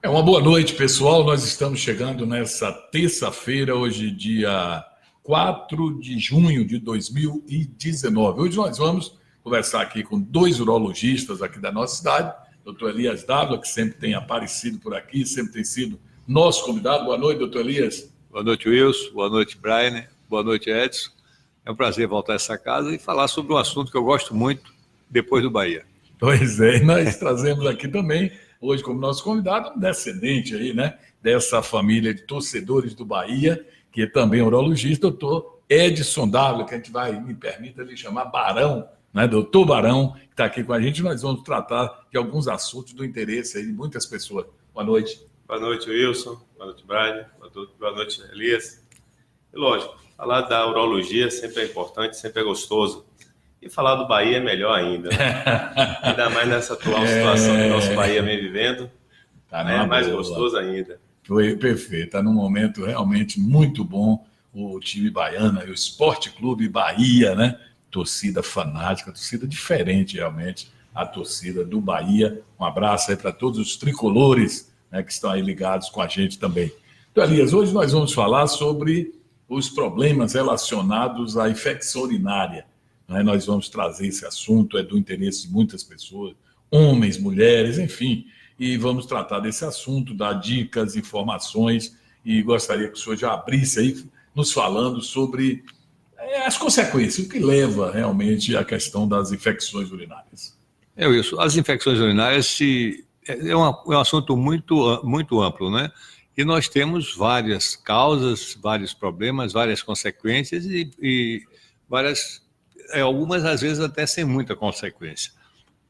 Uma boa noite, pessoal. Nós estamos chegando nessa terça-feira, hoje, dia 4 de junho de 2019. Hoje nós vamos conversar aqui com dois urologistas aqui da nossa cidade, doutor Elias Dávila, que sempre tem aparecido por aqui, sempre tem sido nosso convidado. Boa noite, doutor Elias. Boa noite, Wilson. Boa noite, Brian. Boa noite, Edson. É um prazer voltar a essa casa e falar sobre um assunto que eu gosto muito, depois do Bahia. Pois é, e nós trazemos aqui também, hoje como nosso convidado, um descendente aí, né, dessa família de torcedores do Bahia, que é também urologista, doutor Edson Dávila, que a gente vai, me permita lhe chamar Barão, né, doutor Barão, que está aqui com a gente. Nós vamos tratar de alguns assuntos do interesse aí de muitas pessoas. Boa noite. Boa noite, Wilson. Boa noite, Brian. Boa noite, Elias. E lógico, falar da urologia sempre é importante, sempre é gostoso. E falar do Bahia é melhor ainda, né? Ainda mais nessa atual situação que o nosso Bahia vem vivendo. É mais gostoso ainda. Foi perfeito. Está num momento realmente muito bom o time baiano, o Esporte Clube Bahia, né? Torcida fanática, torcida diferente realmente, a torcida do Bahia. Um abraço aí para todos os tricolores, né, que estão aí ligados com a gente também. Então, Elias, hoje nós vamos falar sobre os problemas relacionados à infecção urinária. Nós vamos trazer esse assunto, é do interesse de muitas pessoas, homens, mulheres, enfim, e vamos tratar desse assunto, dar dicas, informações, e gostaria que o senhor já abrisse aí, nos falando sobre as consequências, o que leva realmente à questão das infecções urinárias. Isso. As infecções urinárias é um assunto muito amplo, né? E nós temos várias causas, vários problemas, várias consequências e várias... algumas, às vezes, até sem muita consequência.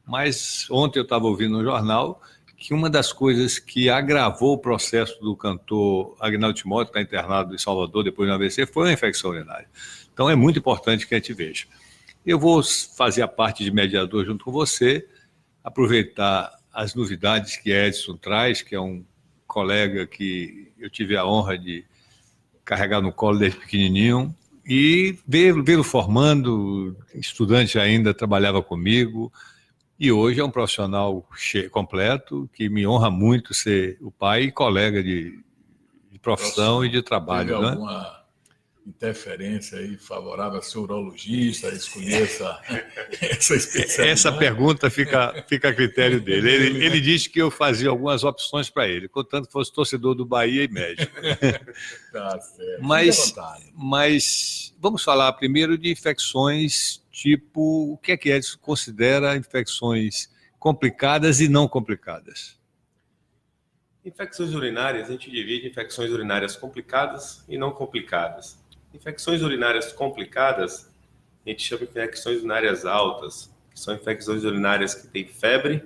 Mas ontem eu estava ouvindo no jornal que uma das coisas que agravou o processo do cantor Agnaldo Timóteo, que está internado em Salvador depois do AVC, foi a infecção urinária. Então é muito importante que a gente veja. Eu vou fazer a parte de mediador junto com você, aproveitar as novidades que Edson traz, que é um colega que eu tive a honra de carregar no colo desde pequenininho, e vê-lo formando, estudante ainda, trabalhava comigo, e hoje é um profissional completo, que me honra muito ser o pai e colega de profissão e de trabalho. Teve né? Alguma interferência aí favorável a ser urologista, a escolher essa especialidade? Essa pergunta fica a critério dele. Ele disse que eu fazia algumas opções para ele, contanto que fosse torcedor do Bahia e médico. Tá certo. Mas vamos falar primeiro de infecções tipo, o que é que Edson considera infecções complicadas e não complicadas? Infecções urinárias, a gente divide em infecções urinárias complicadas e não complicadas. Infecções urinárias complicadas, a gente chama de infecções urinárias altas, que são infecções urinárias que têm febre,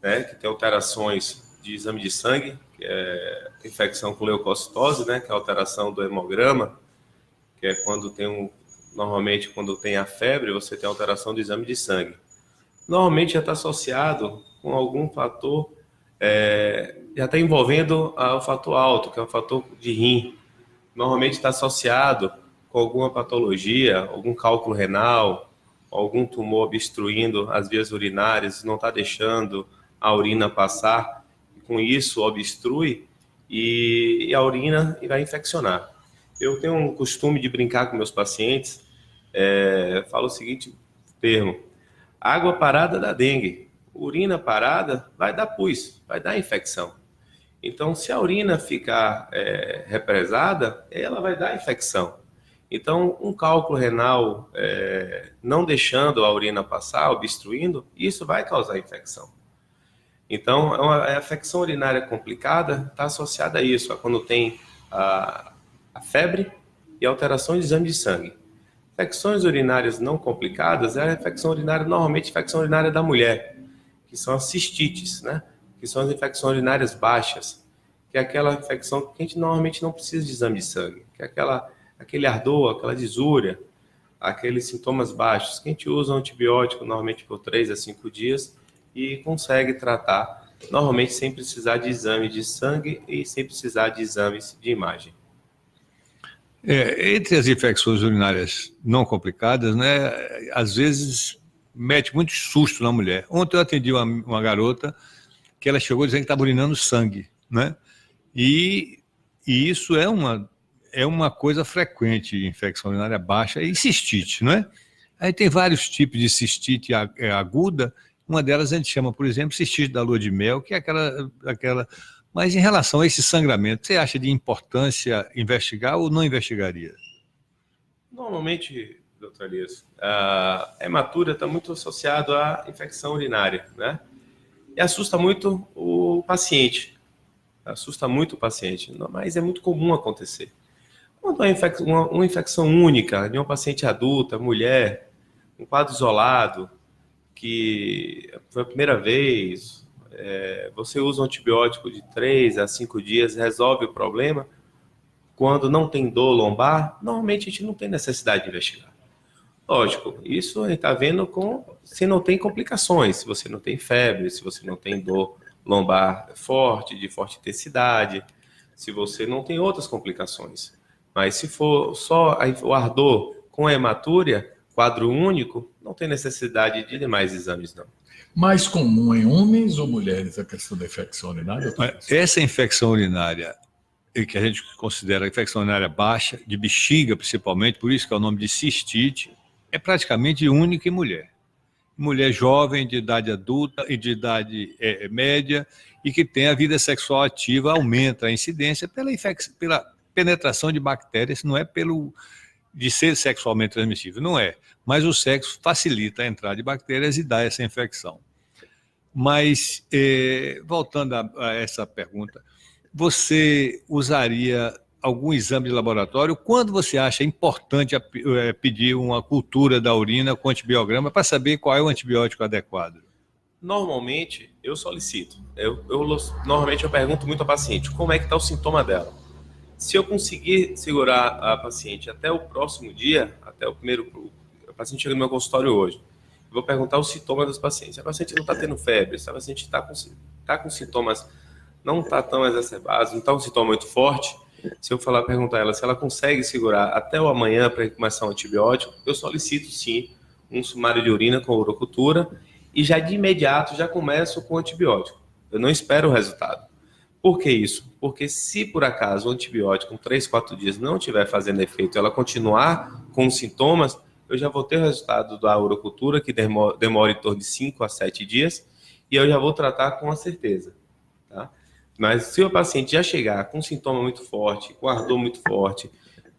né, que tem alterações de exame de sangue, que é infecção com leucocitose, né, que é a alteração do hemograma, que é quando normalmente quando tem a febre, você tem alteração do exame de sangue. Normalmente já está associado com algum fator, já está envolvendo o fator alto, que é o fator de rim. Normalmente está associado com alguma patologia, algum cálculo renal, algum tumor obstruindo as vias urinárias, não está deixando a urina passar, e com isso obstrui e a urina vai infeccionar. Eu tenho um costume de brincar com meus pacientes, falo o seguinte termo: água parada dá dengue, urina parada vai dar pus, vai dar infecção. Então, se a urina ficar represada, ela vai dar infecção. Então, um cálculo renal não deixando a urina passar, obstruindo, isso vai causar infecção. Então, a infecção urinária complicada está associada a isso, a quando tem a febre e alterações de exame de sangue. Infecções urinárias não complicadas é a infecção urinária, normalmente infecção urinária da mulher, que são as cistites, né? Que são as infecções urinárias baixas, que é aquela infecção que a gente normalmente não precisa de exame de sangue, que é aquele ardor, aquela disúria, aqueles sintomas baixos, que a gente usa um antibiótico normalmente por 3 a 5 dias e consegue tratar, normalmente sem precisar de exame de sangue e sem precisar de exames de imagem. Entre as infecções urinárias não complicadas, né, às vezes mete muito susto na mulher. Ontem eu atendi uma garota que ela chegou dizendo que estava urinando sangue, né? E isso é uma coisa frequente, infecção urinária baixa e cistite, não é? Aí tem vários tipos de cistite aguda, uma delas a gente chama, por exemplo, cistite da lua de mel, que é aquela... Mas em relação a esse sangramento, você acha de importância investigar ou não investigaria? Normalmente, doutor Elias, a hematura está muito associado à infecção urinária, né? E assusta muito o paciente. Mas é muito comum acontecer. Quando é uma infecção única de uma paciente adulta, mulher, um quadro isolado, que foi a primeira vez, você usa um antibiótico de 3 a 5 dias, resolve o problema. Quando não tem dor lombar, normalmente a gente não tem necessidade de investigar. Lógico, isso a gente está vendo se não tem complicações, se você não tem febre, se você não tem dor lombar forte, de forte intensidade, se você não tem outras complicações. Mas se for só o ardor com a hematúria, quadro único, não tem necessidade de demais exames, não. Mais comum em homens ou mulheres a questão da infecção urinária? Essa infecção urinária, que a gente considera a infecção urinária baixa, de bexiga principalmente, por isso que é o nome de cistite, é praticamente única em mulher. Mulher jovem, de idade adulta e de idade média, e que tem a vida sexual ativa, aumenta a incidência pela penetração de bactérias, não é de ser sexualmente transmissível, não é. Mas o sexo facilita a entrada de bactérias e dá essa infecção. Mas, voltando a essa pergunta, você usaria algum exame de laboratório? Quando você acha importante pedir uma cultura da urina com antibiograma para saber qual é o antibiótico adequado? Normalmente, eu solicito. Normalmente, eu pergunto muito ao paciente como é que está o sintoma dela. Se eu conseguir segurar a paciente até o próximo dia, o paciente chega no meu consultório hoje, eu vou perguntar os sintomas dos pacientes. Se a paciente não está tendo febre, se a paciente está com sintomas, não está tão exacerbados, não está um sintoma muito forte, se eu perguntar a ela se ela consegue segurar até o amanhã para começar um antibiótico, eu solicito sim um sumário de urina com urocultura e já de imediato já começo com o antibiótico. Eu não espero o resultado. Por que isso? Porque se por acaso o antibiótico em 3, 4 dias não estiver fazendo efeito, ela continuar com os sintomas, eu já vou ter o resultado da urocultura, que demora em torno de 5 a 7 dias, e eu já vou tratar com a certeza. Tá? Mas se o paciente já chegar com sintoma muito forte, com ardor muito forte,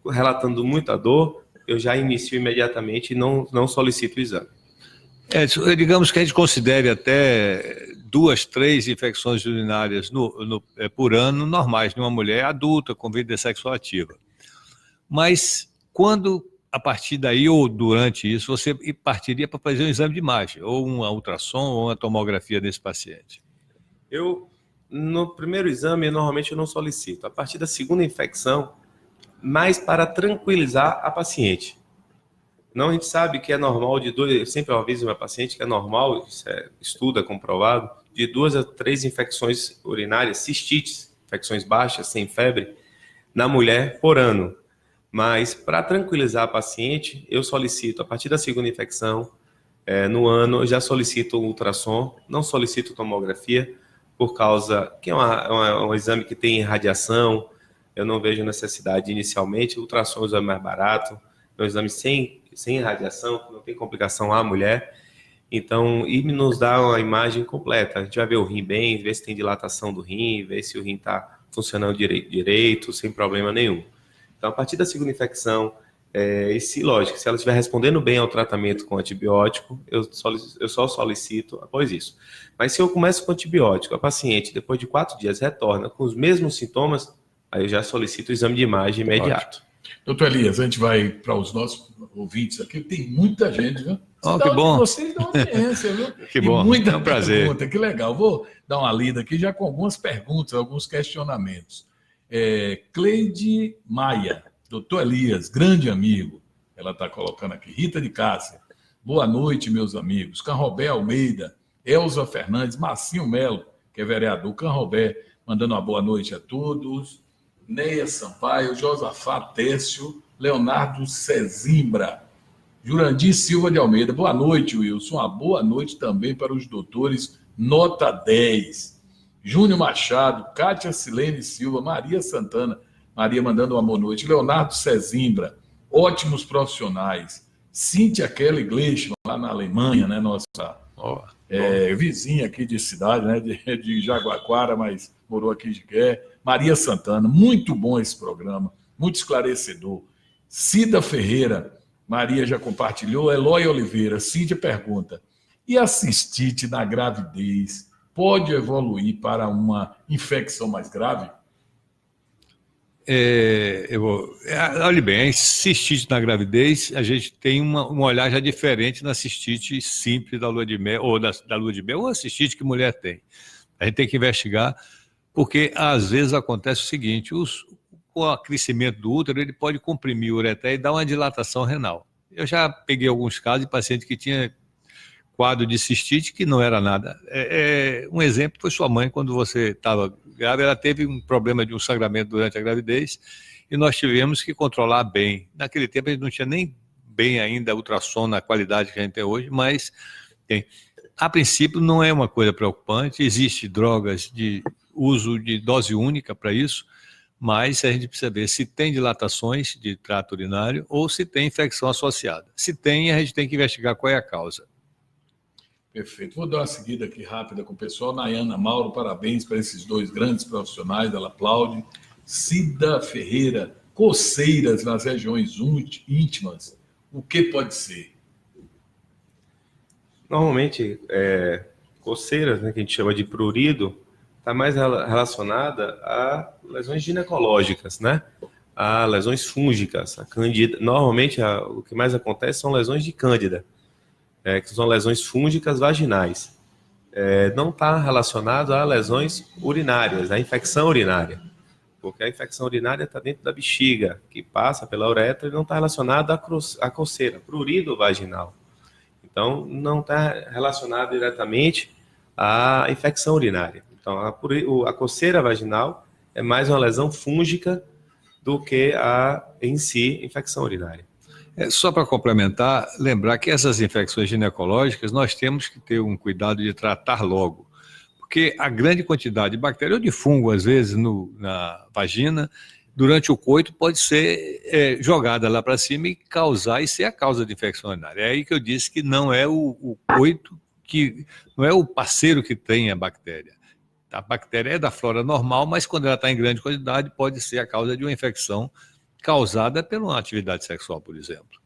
relatando muita dor, eu já inicio imediatamente e não solicito o exame. Digamos que a gente considere até 2, 3 infecções urinárias por ano normais de uma mulher adulta com vida sexual ativa. Mas quando, a partir daí ou durante isso, você partiria para fazer um exame de imagem, ou uma ultrassom ou uma tomografia desse paciente? No primeiro exame, normalmente eu não solicito. A partir da segunda infecção, mais para tranquilizar a paciente. Não, a gente sabe que é normal sempre eu aviso meu paciente que é normal, isso estudo, é comprovado, de 2 a 3 infecções urinárias, cistites, infecções baixas, sem febre, na mulher por ano. Mas para tranquilizar a paciente, eu solicito, a partir da segunda infecção, no ano, eu já solicito um ultrassom, não solicito tomografia, por causa que é um exame que tem radiação, eu não vejo necessidade inicialmente, o ultrassom é um exame mais barato, é um exame sem radiação, não tem complicação à mulher, então, e nos dá uma imagem completa, a gente vai ver o rim bem, ver se tem dilatação do rim, ver se o rim está funcionando direito, sem problema nenhum. Então, a partir da segunda infecção, lógico, se ela estiver respondendo bem ao tratamento com antibiótico, eu só solicito após isso. Mas se eu começo com antibiótico, a paciente, depois de 4 dias, retorna com os mesmos sintomas, aí eu já solicito o exame de imagem imediato. Ótimo. Doutor Elias, a gente vai para os nossos ouvintes aqui, tem muita gente, viu? Que bom. Vocês dão audiência, viu? Que bom, muita é um prazer. Pergunta, que legal. Vou dar uma lida aqui já com algumas perguntas, alguns questionamentos. Cleide Maia, doutor Elias, grande amigo, ela está colocando aqui. Rita de Cássia, boa noite, meus amigos. Canrobé Almeida, Elza Fernandes, Marcinho Melo, que é vereador, Canrobé, mandando uma boa noite a todos. Neia Sampaio, Josafá Técio, Leonardo Cezimbra, Jurandir Silva de Almeida. Boa noite, Wilson. Uma boa noite também para os doutores, nota 10. Júnior Machado, Kátia Silene Silva, Maria Santana, Maria mandando uma boa noite, Leonardo Cezimbra, ótimos profissionais, Cíntia Kelly Gleichmann, lá na Alemanha, né, nossa vizinha aqui de cidade, né, de Jaguaquara, mas morou aqui de Gué, Maria Santana, muito bom esse programa, muito esclarecedor. Cida Ferreira, Maria já compartilhou, Eloy Oliveira, Cíntia pergunta, e a cistite na gravidez pode evoluir para uma infecção mais grave? Olha bem, a cistite na gravidez, a gente tem um olhar já diferente na cistite simples da lua de mel, ou da lua de mel, ou a cistite que mulher tem. A gente tem que investigar, porque às vezes acontece o seguinte, com o crescimento do útero, ele pode comprimir o ureter e dar uma dilatação renal. Eu já peguei alguns casos de paciente que tinha quadro de cistite que não era nada. Um exemplo foi sua mãe, quando você estava grávida, ela teve um problema de um sangramento durante a gravidez e nós tivemos que controlar bem. Naquele tempo a gente não tinha nem bem ainda ultrassom na qualidade que a gente tem hoje, mas a princípio não é uma coisa preocupante, existe drogas de uso de dose única para isso, mas a gente precisa ver se tem dilatações de trato urinário ou se tem infecção associada. Se tem, a gente tem que investigar qual é a causa. Perfeito. Vou dar uma seguida aqui rápida com o pessoal. Nayana Mauro, parabéns para esses dois grandes profissionais, ela aplaude. Cida Ferreira, coceiras nas regiões íntimas, o que pode ser? Normalmente, coceiras, né, que a gente chama de prurido, está mais relacionada a lesões ginecológicas, né? A lesões fúngicas. A candida, normalmente, o que mais acontece são lesões de cândida, que são lesões fúngicas vaginais. Não está relacionado a lesões urinárias, a infecção urinária, porque a infecção urinária está dentro da bexiga, que passa pela uretra e não está relacionada à coceira, prurido vaginal. Então, não está relacionado diretamente à infecção urinária. Então, a coceira vaginal é mais uma lesão fúngica do que em si, infecção urinária. Só para complementar, lembrar que essas infecções ginecológicas nós temos que ter um cuidado de tratar logo, porque a grande quantidade de bactéria ou de fungo, às vezes, na vagina, durante o coito, pode ser jogada lá para cima e ser a causa de infecção urinária. É aí que eu disse que não é o coito, que não é o parceiro que tem a bactéria. A bactéria é da flora normal, mas quando ela está em grande quantidade, pode ser a causa de uma infecção causada por uma atividade sexual, por exemplo.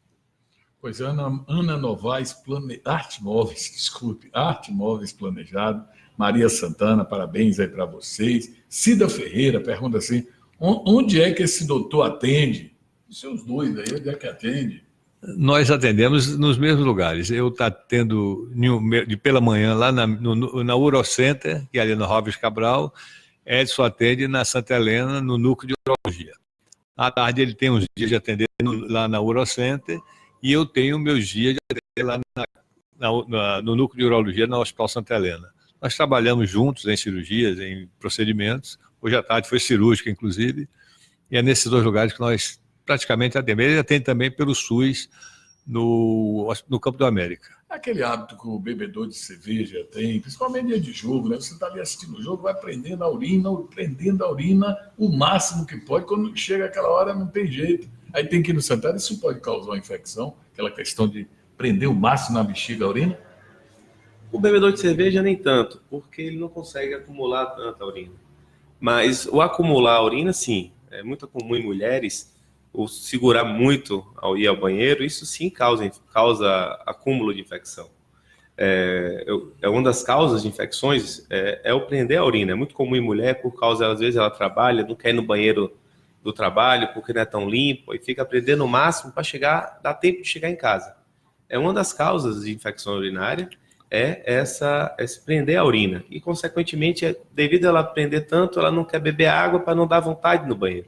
Pois é, Ana Novaes, Arte Móveis Planejado, Maria Santana, parabéns aí para vocês. Cida Ferreira pergunta assim, onde é que esse doutor atende? Os seus dois aí, onde é que atende? Nós atendemos nos mesmos lugares. Eu estou atendo pela manhã lá na Urocenter, que é ali no Robes Cabral. Edson atende na Santa Helena, no núcleo de urologia. À tarde ele tem uns dias de atender lá na Urocenter e eu tenho meus dias de atender lá no núcleo de urologia no Hospital Santa Helena. Nós trabalhamos juntos em cirurgias, em procedimentos. Hoje à tarde foi cirúrgica, inclusive, e é nesses dois lugares que nós praticamente atendemos. Ele atende também pelo SUS no Campo do América. Aquele hábito que o bebedor de cerveja tem, principalmente dia de jogo, né? Você está ali assistindo o jogo, vai prendendo a urina o máximo que pode. Quando chega aquela hora, não tem jeito. Aí tem que ir no sanitário. Isso pode causar uma infecção, aquela questão de prender o máximo na bexiga a urina? O bebedor de cerveja nem tanto, porque ele não consegue acumular tanta urina. Mas o acumular a urina, sim. É muito comum em mulheres, ou segurar muito ao ir ao banheiro, isso sim causa acúmulo de infecção. Uma das causas de infecções o prender a urina. É muito comum em mulher, por causa, às vezes, ela trabalha, não quer ir no banheiro do trabalho, porque não é tão limpo, e fica prendendo o máximo para dar tempo de chegar em casa. Uma das causas de infecção urinária esse prender a urina. E, consequentemente, devido a ela prender tanto, ela não quer beber água para não dar vontade no banheiro.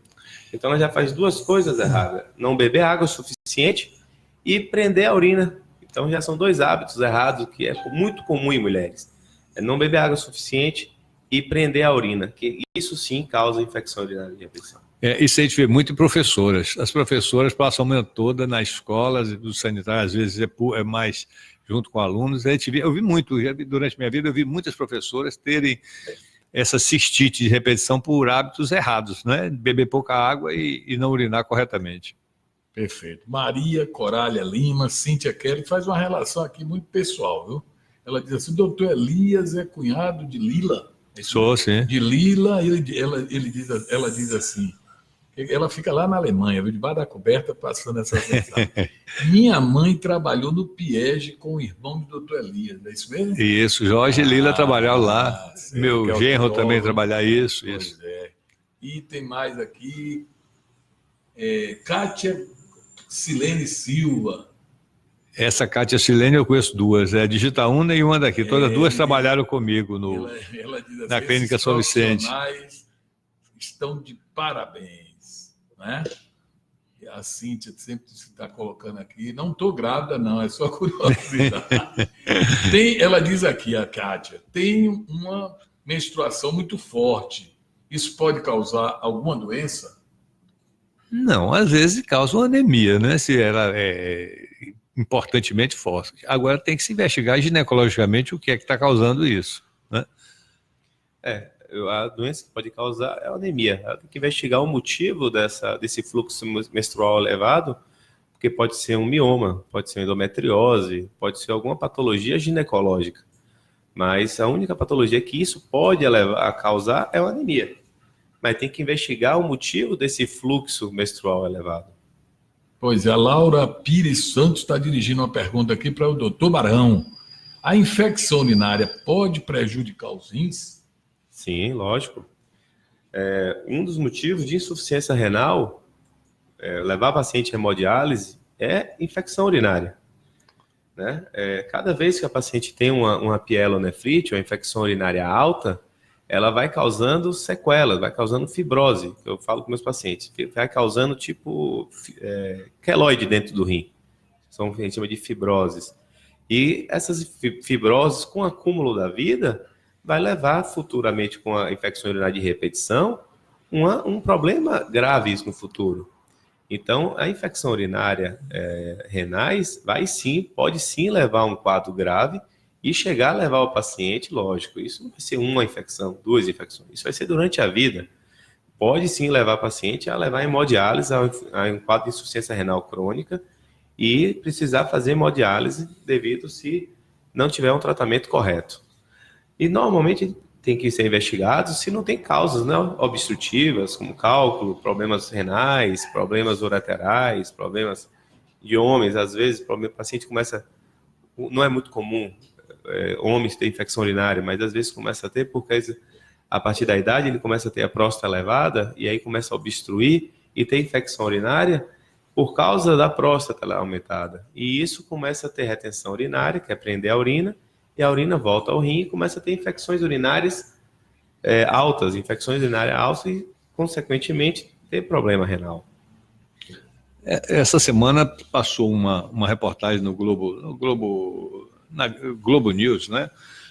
Então, ela já faz duas coisas erradas. Não beber água o suficiente e prender a urina. Então, já são dois hábitos errados que é muito comum em mulheres. Não beber água o suficiente e prender a urina, que isso sim causa infecção urinária de repetição. Isso a gente vê muito em professoras. As professoras passam a manhã toda nas escolas, do sanitário, às vezes é mais junto com alunos. Eu vi muito, durante minha vida, eu vi muitas professoras terem essa cistite de repetição por hábitos errados, né? Beber pouca água e não urinar corretamente. Perfeito. Maria Corália Lima, Cíntia Kelly, faz uma relação aqui muito pessoal, viu? Ela diz assim, doutor Elias é cunhado de Lila. Sou, sim. De Lila, ela diz assim, ela fica lá na Alemanha, viu, debaixo da coberta, passando essa mensagem. Minha mãe trabalhou no Piege com o irmão do doutor Elias, é isso mesmo? Isso, Jorge e Lila trabalharam lá. Sei, Meu genro também trabalhar isso. Pois é. E tem mais aqui, Kátia Silene Silva. Essa Kátia Silene eu conheço duas, digita uma e uma daqui. Todas duas trabalharam comigo ela diz assim, na Clínica São Vicente. Estão de parabéns, né? E a Cíntia sempre se está colocando aqui. Não estou grávida, não, é só curiosidade. Ela diz aqui, a Kátia, tem uma menstruação muito forte. Isso pode causar alguma doença? Não, às vezes causa uma anemia, né? Se ela é importantemente forte. Agora tem que se investigar ginecologicamente o que é que está causando isso, né? A doença que pode causar é a anemia. Ela tem que investigar o motivo desse fluxo menstrual elevado, porque pode ser um mioma, pode ser endometriose, pode ser alguma patologia ginecológica. Mas a única patologia que isso pode levar a causar é a anemia. Mas tem que investigar o motivo desse fluxo menstrual elevado. Pois é, a Laura Pires Santos está dirigindo uma pergunta aqui para o doutor Barão. A infecção urinária pode prejudicar os rins? Sim, lógico. Um dos motivos de insuficiência renal, levar paciente à hemodiálise, é infecção urinária. Né? Cada vez que a paciente tem uma pielonefrite, uma infecção urinária alta, ela vai causando sequelas, vai causando fibrose. Eu falo com meus pacientes, vai causando tipo queloide dentro do rim. A gente chama de fibroses. E essas fibroses, com o acúmulo da vida, vai levar futuramente, com a infecção urinária de repetição, um problema grave isso no futuro. Então, a infecção urinária renais pode sim levar a um quadro grave e chegar a levar o paciente, lógico, isso não vai ser uma infecção, 2 infecções, isso vai ser durante a vida. Pode sim levar o paciente a levar hemodiálise a um quadro de insuficiência renal crônica e precisar fazer hemodiálise devido se não tiver um tratamento correto. E normalmente tem que ser investigado se não tem causas, né, obstrutivas, como cálculo, problemas renais, problemas ureterais, problemas de homens. Às vezes o paciente começa, não é muito comum homens ter infecção urinária, mas às vezes começa a ter porque a partir da idade ele começa a ter a próstata elevada e aí começa a obstruir e ter infecção urinária por causa da próstata aumentada. E isso começa a ter retenção urinária, que é prender a urina, e a urina volta ao rim e começa a ter infecções urinárias altas, infecções urinárias altas e, consequentemente, ter problema renal. Essa semana passou uma reportagem no Globo News, né,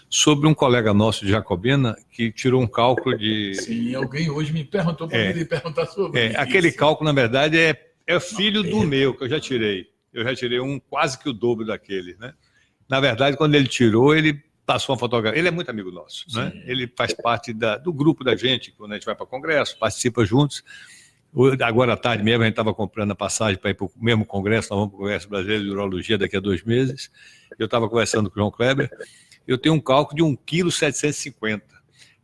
sobre um colega nosso de Jacobina que tirou um cálculo de... Sim, alguém hoje me perguntou para ele perguntar sobre isso. Aquele cálculo, na verdade, é filho do meu, que eu já tirei. Eu já tirei quase que o dobro daquele, né? Na verdade, quando ele tirou, ele passou uma fotografia. Ele é muito amigo nosso, né? Ele faz parte do grupo da gente, quando a gente vai para congresso, participa juntos. Agora à tarde mesmo, a gente estava comprando a passagem para ir para o mesmo congresso, nós vamos para o Congresso Brasileiro de Urologia daqui a 2 meses. Eu estava conversando com o João Kleber. Eu tenho um cálculo de 1,750 kg.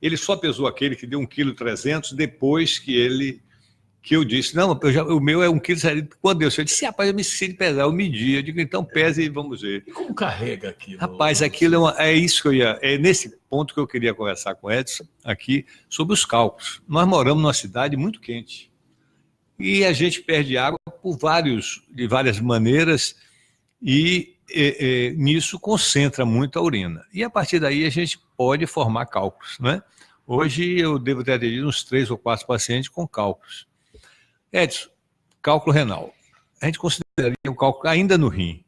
Ele só pesou aquele que deu 1,300 kg depois que eu disse, não, o meu é 1,7 kg. Quando eu disse, rapaz, eu me esqueci de pesar, eu medi. Eu digo, então pese e vamos ver. E como carrega aquilo? Rapaz, aquilo é isso que é nesse ponto que eu queria conversar com o Edson aqui, sobre os cálculos. Nós moramos numa cidade muito quente. E a gente perde água de várias maneiras e nisso concentra muito a urina. E a partir daí a gente pode formar cálculos, né? Hoje eu devo ter atendido uns 3 ou 4 pacientes com cálculos. Edson, cálculo renal. A gente consideraria um cálculo ainda no rim.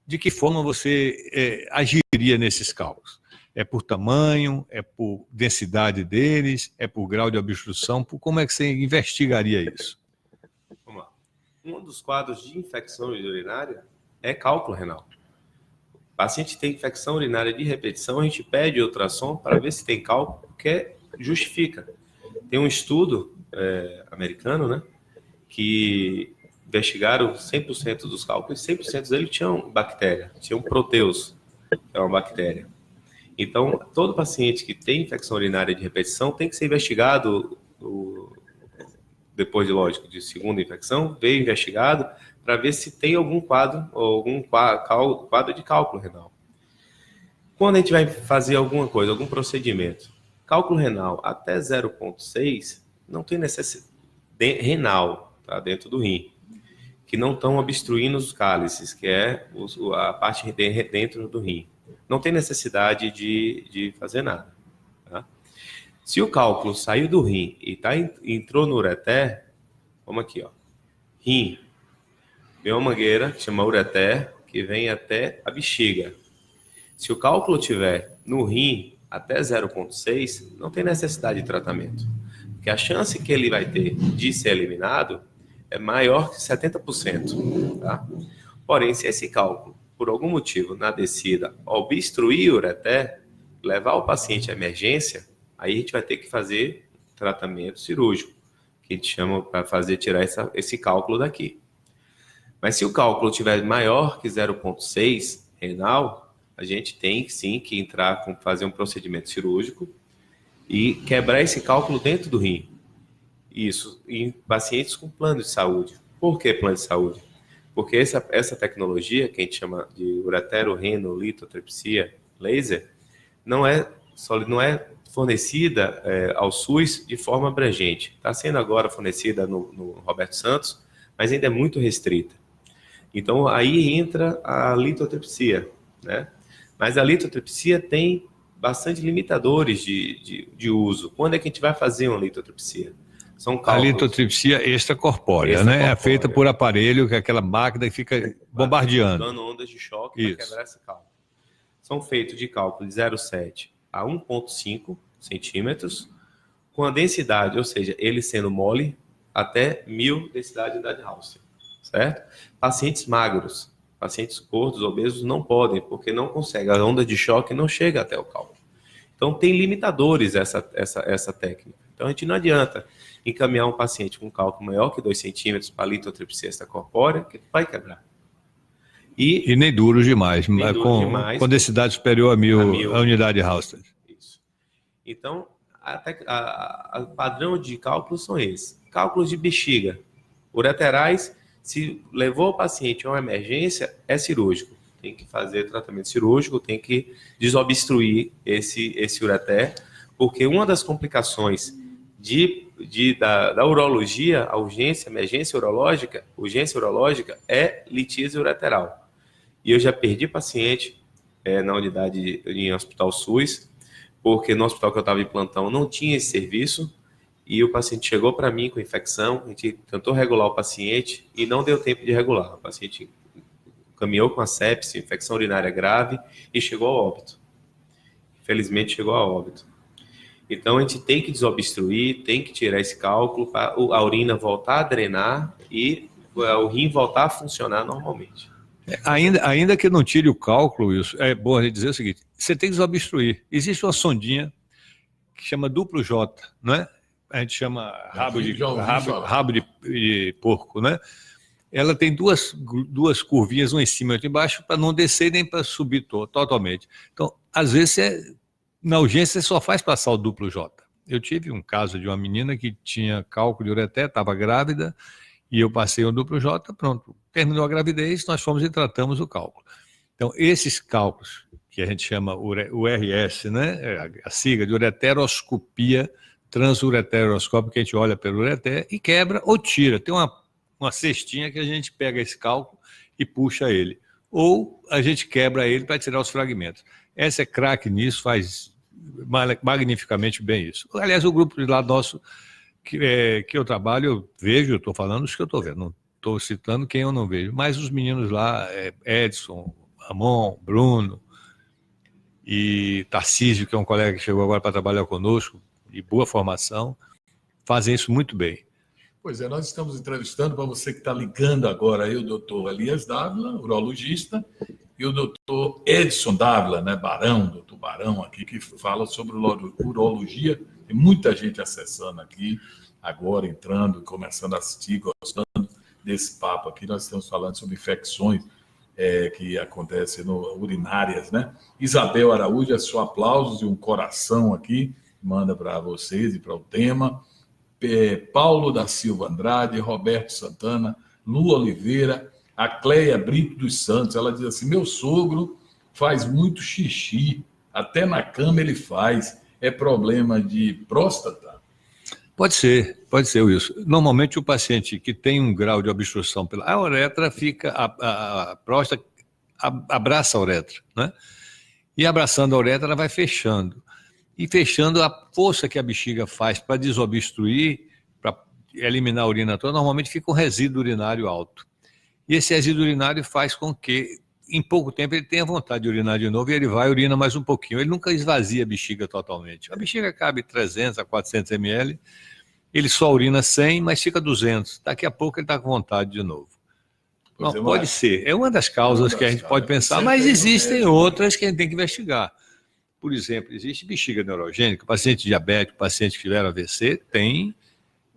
De que forma você agiria nesses cálculos? É por tamanho, é por densidade deles, é por grau de obstrução? Como é que você investigaria isso? Vamos lá. Um dos quadros de infecção urinária é cálculo renal. O paciente tem infecção urinária de repetição, a gente pede ultrassom para ver se tem cálculo, porque justifica. Tem um estudo americano, né, que investigaram 100% dos cálculos, 100% deles tinham bactéria, tinham proteus, que é uma bactéria. Então, todo paciente que tem infecção urinária de repetição tem que ser investigado, depois de segunda infecção, veio investigado para ver se tem algum quadro de cálculo renal. Quando a gente vai fazer alguma coisa, algum procedimento, cálculo renal até 0,6, não tem necessidade renal, tá, dentro do rim, que não estão obstruindo os cálices, que é a parte dentro do rim. Não tem necessidade de fazer nada. Tá? Se o cálculo saiu do rim e entrou no ureter, vamos aqui, ó. Rim, vem uma mangueira que chama ureter, que vem até a bexiga. Se o cálculo tiver no rim até 0,6, não tem necessidade de tratamento. Porque a chance que ele vai ter de ser eliminado é maior que 70%. Tá? Porém, se esse cálculo, por algum motivo, na descida, obstruir o ureter, levar o paciente à emergência, aí a gente vai ter que fazer tratamento cirúrgico, que a gente chama para tirar esse cálculo daqui. Mas se o cálculo tiver maior que 0,6 renal, a gente tem sim que entrar fazer um procedimento cirúrgico e quebrar esse cálculo dentro do rim. Isso em pacientes com plano de saúde. Por que plano de saúde? Porque essa tecnologia, que a gente chama de uretero-renolitotripsia laser, não é fornecida ao SUS de forma abrangente. Está sendo agora fornecida no Roberto Santos, mas ainda é muito restrita. Então, aí entra a litotripsia, né? Mas a litotripsia tem bastante limitadores de uso. Quando é que a gente vai fazer uma litotripsia? São cálculos. A litotripsia extracorpórea, né? É feita por aparelho, que é aquela máquina que fica bombardeando. Dando ondas de choque para quebrar esse cálculo. São feitos de cálculo de 0,7 a 1,5 centímetros, com a densidade, ou seja, ele sendo mole, até 1000 densidade de Dade-Hauser, certo? Pacientes magros, pacientes gordos, obesos, não podem, porque não conseguem, a onda de choque não chega até o cálculo. Então, tem limitadores essa técnica. Então, a gente não adianta encaminhar um paciente com cálculo maior que 2 centímetros para a litotripsia extracorpórea, que vai quebrar. E nem duros demais, com densidade superior a 1000 a unidade Hauser. Isso. Então, o padrão de cálculos são esses. Cálculos de bexiga, ureterais, se levou o paciente a uma emergência, é cirúrgico. Tem que fazer tratamento cirúrgico, tem que desobstruir esse ureter, porque uma das complicações da urologia, a urgência urológica é litíase ureteral. E eu já perdi paciente na unidade em hospital SUS, porque no hospital que eu estava em plantão não tinha esse serviço, e o paciente chegou para mim com infecção, a gente tentou regular o paciente e não deu tempo de regular. O paciente caminhou com a sepse, infecção urinária grave, e chegou ao óbito. Infelizmente chegou ao óbito. Então a gente tem que desobstruir, tem que tirar esse cálculo para a urina voltar a drenar e o rim voltar a funcionar normalmente. Ainda que não tire o cálculo, isso é bom a gente dizer o seguinte: você tem que desobstruir. Existe uma sondinha que chama duplo J, não é? A gente chama rabo de porco, né? Ela tem duas curvinhas, uma em cima e outra embaixo, para não descer nem para subir totalmente. Então, às vezes, na urgência, você só faz passar o duplo J. Eu tive um caso de uma menina que tinha cálculo de ureter, estava grávida, e eu passei o duplo J, pronto. Terminou a gravidez, nós fomos e tratamos o cálculo. Então, esses cálculos, que a gente chama URS, né? A sigla de ureteroscopia transureteroscópica, que a gente olha pelo ureter e quebra ou tira. Tem uma cestinha que a gente pega esse cálculo e puxa ele. Ou a gente quebra ele para tirar os fragmentos. Essa é craque nisso, faz magnificamente bem isso. Aliás, o grupo de lá nosso que eu trabalho, eu vejo, eu estou falando os que eu estou vendo, não estou citando quem eu não vejo, mas os meninos lá, Edson, Ramon, Bruno e Tarcísio, que é um colega que chegou agora para trabalhar conosco, de boa formação, fazem isso muito bem. Pois é, nós estamos entrevistando, para você que está ligando agora aí, o doutor Elias Dávila, urologista, e o doutor Edson Dávila, né, doutor Barão aqui, que fala sobre urologia Tem muita gente acessando aqui, agora entrando, começando a assistir, gostando desse papo aqui. Nós estamos falando sobre infecções que acontecem urinárias, né? Isabel Araújo, é só aplausos e um coração aqui, manda para vocês e para o tema. Paulo da Silva Andrade, Roberto Santana, Lu Oliveira, a Cleia Brito dos Santos, ela diz assim: meu sogro faz muito xixi, até na cama ele faz, é problema de próstata? Pode ser, Wilson. Normalmente o paciente que tem um grau de obstrução pela uretra fica, a próstata abraça a uretra, né? E abraçando a uretra ela vai fechando. E fechando, a força que a bexiga faz para desobstruir, para eliminar a urina toda, normalmente fica um resíduo urinário alto. E esse resíduo urinário faz com que, em pouco tempo, ele tenha vontade de urinar de novo e ele vai e urina mais um pouquinho. Ele nunca esvazia a bexiga totalmente. A bexiga cabe 300 a 400 ml, ele só urina 100, mas fica 200. Daqui a pouco ele está com vontade de novo. Não, pode ser. É uma das causas que a gente pode pensar, mas existem outras que a gente tem que investigar. Por exemplo, existe bexiga neurogênica, paciente diabético, paciente que tiveram AVC, tem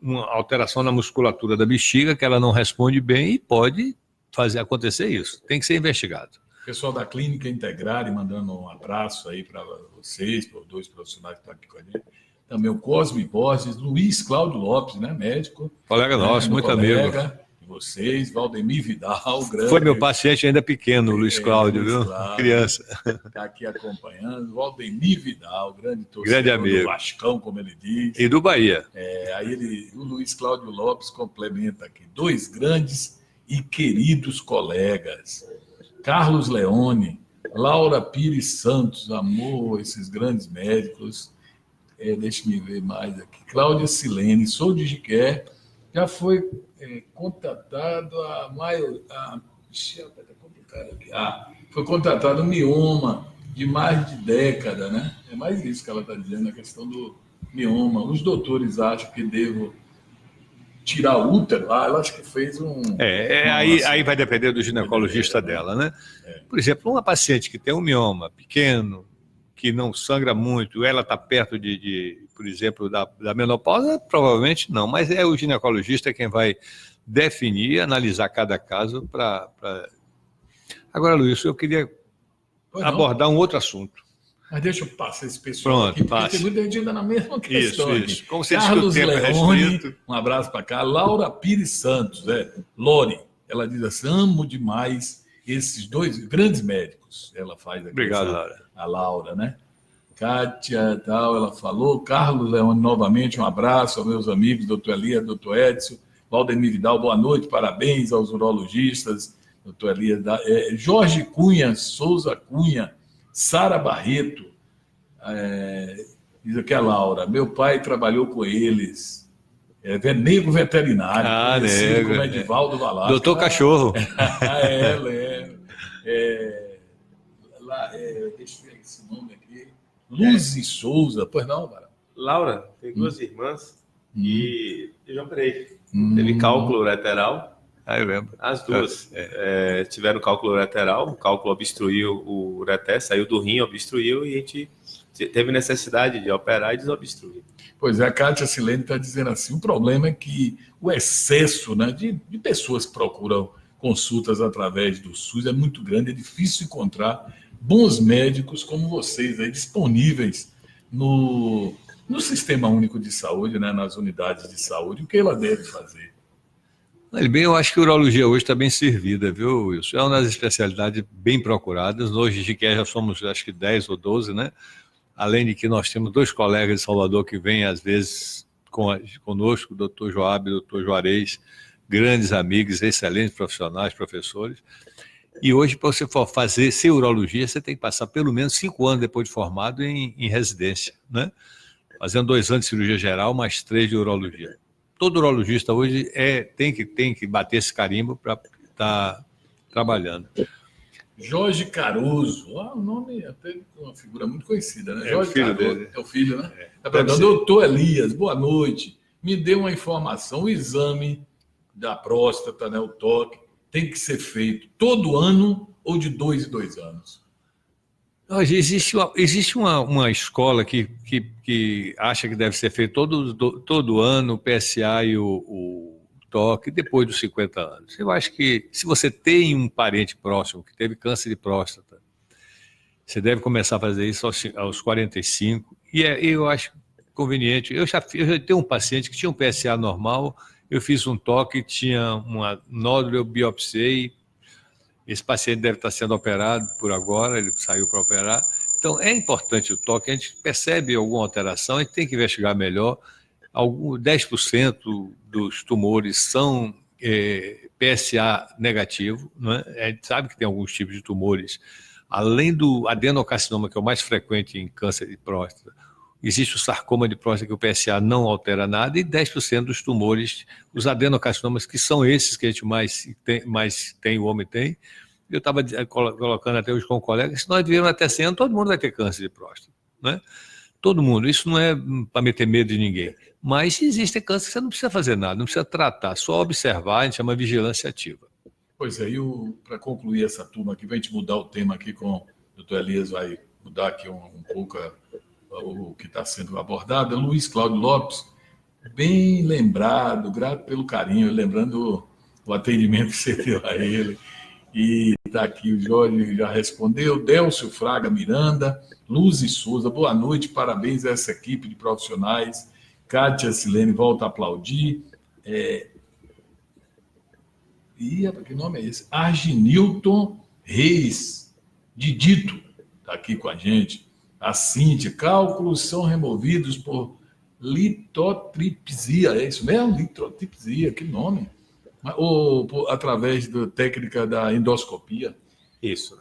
uma alteração na musculatura da bexiga que ela não responde bem e pode fazer acontecer isso. Tem que ser investigado. Pessoal da Clínica Integrar, mandando um abraço aí para vocês, para os dois profissionais que estão aqui com a gente. Também o Cosme Borges, Luiz Cláudio Lopes, né, médico. Colega nosso, muito amigo. Vocês, Valdemir Vidal, grande. Foi meu paciente ainda pequeno, Luiz Cláudio, viu? Cláudio, criança. Está aqui acompanhando. Valdemir Vidal, grande torcedor grande amigo. Do Vascão, como ele diz. E do Bahia. Aí o Luiz Cláudio Lopes complementa aqui. 2 grandes e queridos colegas. Carlos Leone, Laura Pires Santos, amor, esses grandes médicos. Deixa-me ver mais aqui. Cláudia Silene, sou de Jiqué. Já foi contatado foi contatado um mioma de mais de década, né? É mais isso que ela está dizendo, a questão do mioma. Os doutores acham que devo tirar o útero. Ela acho que fez aí vai depender do ginecologista dela, né? Por exemplo, uma paciente que tem um mioma pequeno, que não sangra muito, ela está perto por exemplo, da menopausa, provavelmente não, mas é o ginecologista quem vai definir, analisar cada caso para... Agora, Luiz, eu queria abordar um outro assunto. Mas deixa eu passar esse pessoal aqui, porque tem muita gente ainda na mesma questão. Isso. Como você Carlos Leone, um abraço para cá. Laura Pires Santos, Lore, ela diz assim: amo demais esses 2 grandes médicos. Ela faz aqui. Obrigado, Laura. A Laura, né? Kátia, tal, ela falou. Carlos Leone, novamente, um abraço aos meus amigos, doutor Elia, doutor Edson, Valdemir Vidal, boa noite, parabéns aos urologistas, doutor Elia, Jorge Cunha, Souza Cunha, Sara Barreto, diz aqui a Laura, meu pai trabalhou com eles, nego veterinário, nego, como Edivaldo Valasco. Doutor Cachorro. Deixa eu ver esse nome aqui. Luzes Souza, pois não, cara? Laura tem 2 irmãs e eu já operei. Teve cálculo ureteral. Eu lembro. As 2 tiveram cálculo ureteral, o cálculo obstruiu o ureter, saiu do rim, obstruiu e a gente teve necessidade de operar e desobstruir. Pois é, a Kátia Silene está dizendo assim, o problema é que o excesso, né, de pessoas que procuram consultas através do SUS é muito grande, é difícil encontrar bons médicos como vocês aí disponíveis no Sistema Único de Saúde, né, nas unidades de saúde, o que ela deve fazer? Bem, eu acho que a urologia hoje está bem servida, viu, Wilson? É uma das especialidades bem procuradas. Hoje, de que já somos, acho que 10 ou 12, né? Além de que nós temos 2 colegas de Salvador que vêm, às vezes, conosco, o doutor Joab e o doutor Juarez, grandes amigos, excelentes profissionais, professores. E hoje, para você for ser urologia, você tem que passar pelo menos 5 anos depois de formado em residência, né? Fazendo 2 anos de cirurgia geral, mais 3 de urologia. Todo urologista hoje tem que bater esse carimbo para estar trabalhando. Jorge Caruso, o nome até uma figura muito conhecida, né? Jorge Caruso, dele. É o filho, né? Doutor Elias, boa noite. Me dê uma informação, o exame da próstata, né, o toque, tem que ser feito todo ano ou de 2 em 2 anos? Hoje existe uma escola que acha que deve ser feito todo ano o PSA e o toque depois dos 50 anos. Eu acho que se você tem um parente próximo que teve câncer de próstata, você deve começar a fazer isso aos 45. Eu acho conveniente. Eu já tenho um paciente que tinha um PSA normal, eu fiz um toque, tinha uma nódulo, eu biopsiei. Esse paciente deve estar sendo operado por agora, ele saiu para operar. Então, é importante o toque, a gente percebe alguma alteração, a gente tem que investigar melhor. 10% dos tumores são PSA negativo, não é? A gente sabe que tem alguns tipos de tumores, além do adenocarcinoma, que é o mais frequente em câncer de próstata, existe o sarcoma de próstata, que o PSA não altera nada, e 10% dos tumores, os adenocarcinomas, que são esses que a gente mais tem, o homem tem. Eu estava colocando até hoje com um colega, se nós vivermos até 100 anos, todo mundo vai ter câncer de próstata, né? Todo mundo. Isso não é para meter medo de ninguém. Mas existe câncer que você não precisa fazer nada, não precisa tratar, só observar, a gente chama vigilância ativa. Pois é, para concluir essa turma aqui, vai a gente mudar o tema aqui com o doutor Elias, vai mudar aqui um pouco o que está sendo abordado. Luiz Cláudio Lopes, bem lembrado, grato pelo carinho, lembrando o atendimento que você deu a ele. E está aqui, o Jorge já respondeu, Délcio Fraga Miranda, Luz e Souza, boa noite, parabéns a essa equipe de profissionais. Kátia Silene volta a aplaudir. Que nome é esse? Arginilton Reis, Didito, está aqui com a gente. A Cíntia, cálculos são removidos por litotripsia, é isso mesmo? Litotripsia, que nome? Ou através da técnica da endoscopia? Isso.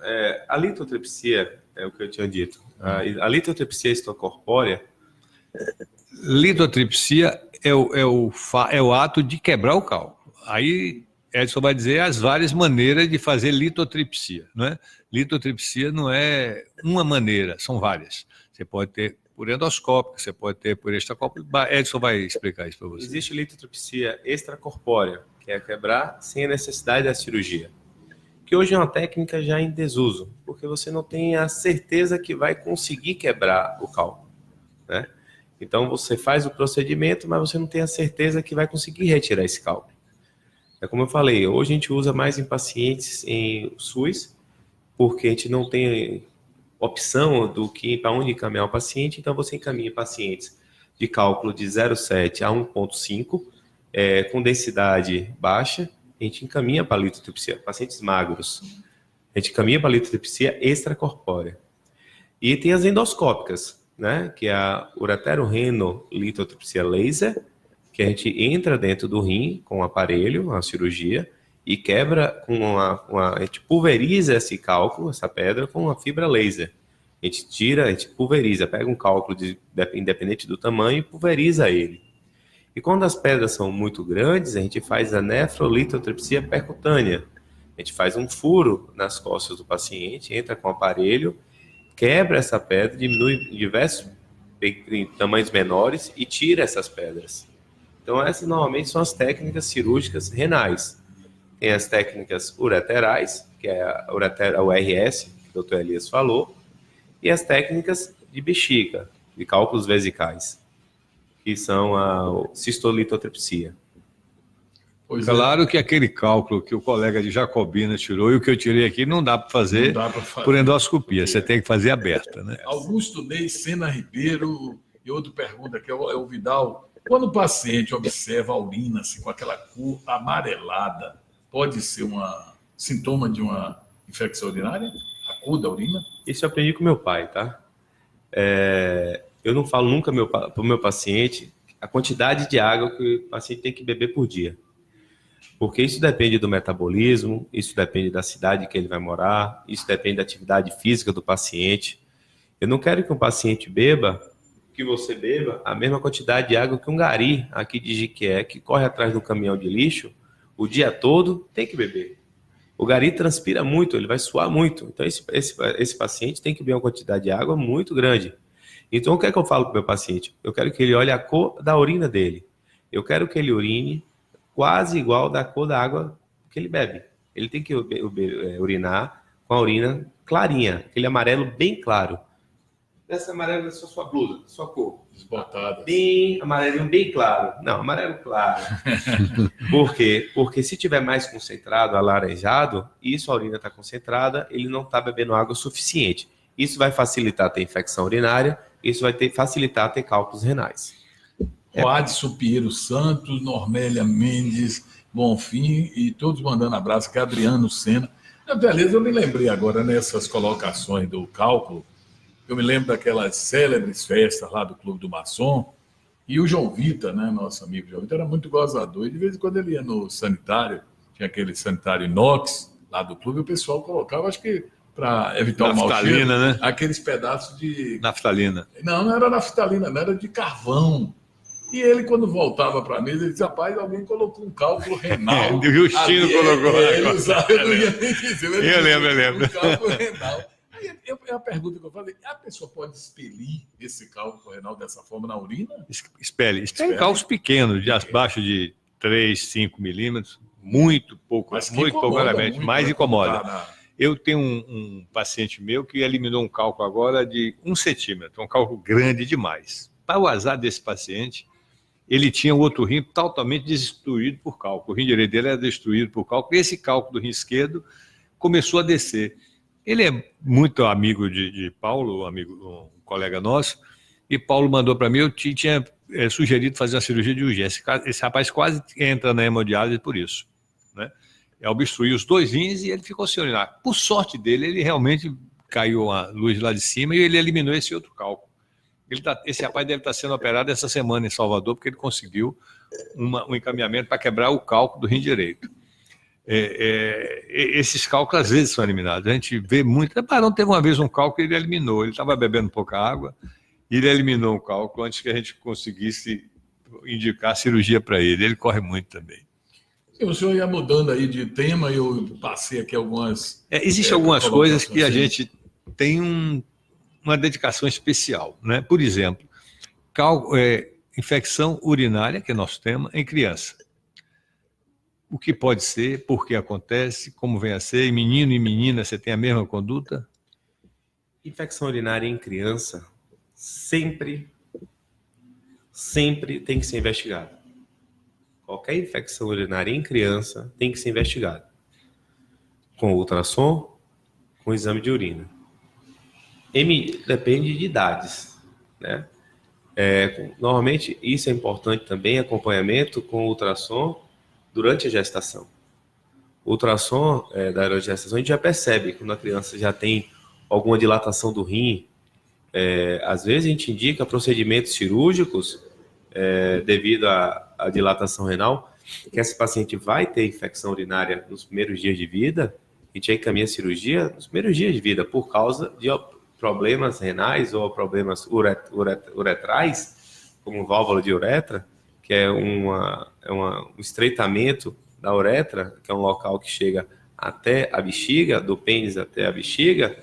A litotripsia, é o que eu tinha dito. A litotripsia extracorpórea. Litotripsia é o ato de quebrar o cálculo. Aí Edson vai dizer as várias maneiras de fazer litotripsia, não é? Litotripsia não é uma maneira, são várias. Você pode ter por endoscópico, você pode ter por extracorpóreo. Edson vai explicar isso para você. Existe litotripsia extracorpórea, que é quebrar sem a necessidade da cirurgia, que hoje é uma técnica já em desuso, porque você não tem a certeza que vai conseguir quebrar o cálculo, né? Então você faz o procedimento, mas você não tem a certeza que vai conseguir retirar esse cálculo. É como eu falei, hoje a gente usa mais em pacientes em SUS, porque a gente não tem opção do que para onde encaminhar o paciente, então você encaminha pacientes de cálculo de 0,7 a 1,5, com densidade baixa, a gente encaminha para a litotripsia, pacientes magros, a gente encaminha para a litotripsia extracorpórea. E tem as endoscópicas, né, que é a ureterorenolitotripsia laser, que a gente entra dentro do rim com um aparelho, uma cirurgia, e quebra a gente pulveriza esse cálculo, essa pedra, com uma fibra laser. A gente pulveriza, pega um cálculo independente do tamanho e pulveriza ele. E quando as pedras são muito grandes, a gente faz a nefrolitotripsia percutânea. A gente faz um furo nas costas do paciente, entra com o aparelho, quebra essa pedra, diminui em diversos tamanhos menores e tira essas pedras. Então essas normalmente são as técnicas cirúrgicas renais. Tem as técnicas ureterais, que é a URS, que o Dr. Elias falou, e as técnicas de bexiga, de cálculos vesicais, que são a cistolitotripsia. Claro que aquele cálculo que o colega de Jacobina tirou e o que eu tirei aqui não dá para fazer por endoscopia, você tem que fazer aberta, né? Augusto Ney, Sena Ribeiro, e outra pergunta aqui é o Vidal. Quando o paciente observa a urina assim, com aquela cor amarelada, pode ser sintoma de uma infecção urinária? A cor da urina? Isso eu aprendi com meu pai, tá? Eu não falo nunca para o meu paciente a quantidade de água que o paciente tem que beber por dia. Porque isso depende do metabolismo, isso depende da cidade que ele vai morar, isso depende da atividade física do paciente. Eu não quero que um paciente que você beba a mesma quantidade de água que um gari aqui de Jiquié, que corre atrás do caminhão de lixo o dia todo, tem que beber. O gari transpira muito, ele vai suar muito. Então esse paciente tem que beber uma quantidade de água muito grande. Então o que é que eu falo para o meu paciente? Eu quero que ele olhe a cor da urina dele. Eu quero que ele urine quase igual da cor da água que ele bebe. Ele tem que urinar com a urina clarinha, aquele amarelo bem claro. Essa amarela é sua blusa, sua cor. Desbotada. Bem amarelinho, bem claro. Não, amarelo claro. Por quê? Porque se tiver mais concentrado, alaranjado, isso a urina está concentrada, ele não está bebendo água suficiente. Isso vai facilitar ter infecção urinária, isso vai facilitar ter cálculos renais. Adson Pinheiro Santos, Normélia Mendes, Bonfim e todos mandando abraço, que é Adriano Senna. Beleza, eu me lembrei agora nessas colocações do cálculo, eu me lembro daquelas célebres festas lá do Clube do Maçom, e o João Vitor, né, nosso amigo João Vitor, era muito gozador, e de vez em quando ele ia no sanitário, tinha aquele sanitário inox lá do clube, e o pessoal colocava, acho que para evitar o mau cheiro, né? aqueles pedaços de... Naftalina. Não era naftalina, não, era de carvão. E ele, quando voltava para a mesa, ele disse, rapaz, alguém colocou um cálculo renal. O Justino colocou. Ele usava, eu não ia nem dizer. Eu lembro. Um cálculo renal. Aí é a pergunta que eu falei, a pessoa pode expelir esse cálculo renal dessa forma na urina? Expele cálculos pequenos, de abaixo de 3, 5 milímetros, muito pouco, muito poucamente, mais incomoda. Eu tenho um paciente meu que eliminou um cálculo agora de 1 centímetro, um cálculo grande demais. Para o azar desse paciente, ele tinha o outro rim totalmente destruído por cálculo. O rim direito dele era destruído por cálculo. E esse cálculo do rim esquerdo começou a descer. Ele é muito amigo de Paulo, um colega nosso, e Paulo mandou para mim, eu tinha sugerido fazer uma cirurgia de urgência. Esse rapaz quase entra na hemodiálise por isso, né? Obstruiu os 2 rins e ele ficou sem urinar. Por sorte dele, ele realmente caiu a luz lá de cima e ele eliminou esse outro cálculo. Esse rapaz deve estar sendo operado essa semana em Salvador, porque ele conseguiu um encaminhamento para quebrar o cálculo do rim direito. Esses cálculos às vezes são eliminados. A gente vê muito. O Barão teve uma vez um cálculo e ele eliminou. Ele estava bebendo pouca água e ele eliminou o cálculo antes que a gente conseguisse indicar a cirurgia para ele. Ele corre muito também. O senhor ia mudando aí de tema, eu passei aqui algumas... Existem algumas coisas que a gente tem uma dedicação especial, né? Por exemplo, infecção urinária, que é nosso tema, em criança. O que pode ser, por que acontece, como vem a ser, em menino e menina você tem a mesma conduta? Infecção urinária em criança sempre tem que ser investigada. Qualquer infecção urinária em criança tem que ser investigada. Com ultrassom, com exame de urina. Depende de idades, né? Normalmente, isso é importante também, acompanhamento com ultrassom durante a gestação. O ultrassom da gestação, a gente já percebe quando a criança já tem alguma dilatação do rim. Às vezes a gente indica procedimentos cirúrgicos devido à dilatação renal, que esse paciente vai ter infecção urinária nos primeiros dias de vida, a gente já encaminha a cirurgia nos primeiros dias de vida por causa de problemas renais ou problemas uretrais, como válvula de uretra, que é um estreitamento da uretra, que é um local que chega até a bexiga, do pênis até a bexiga,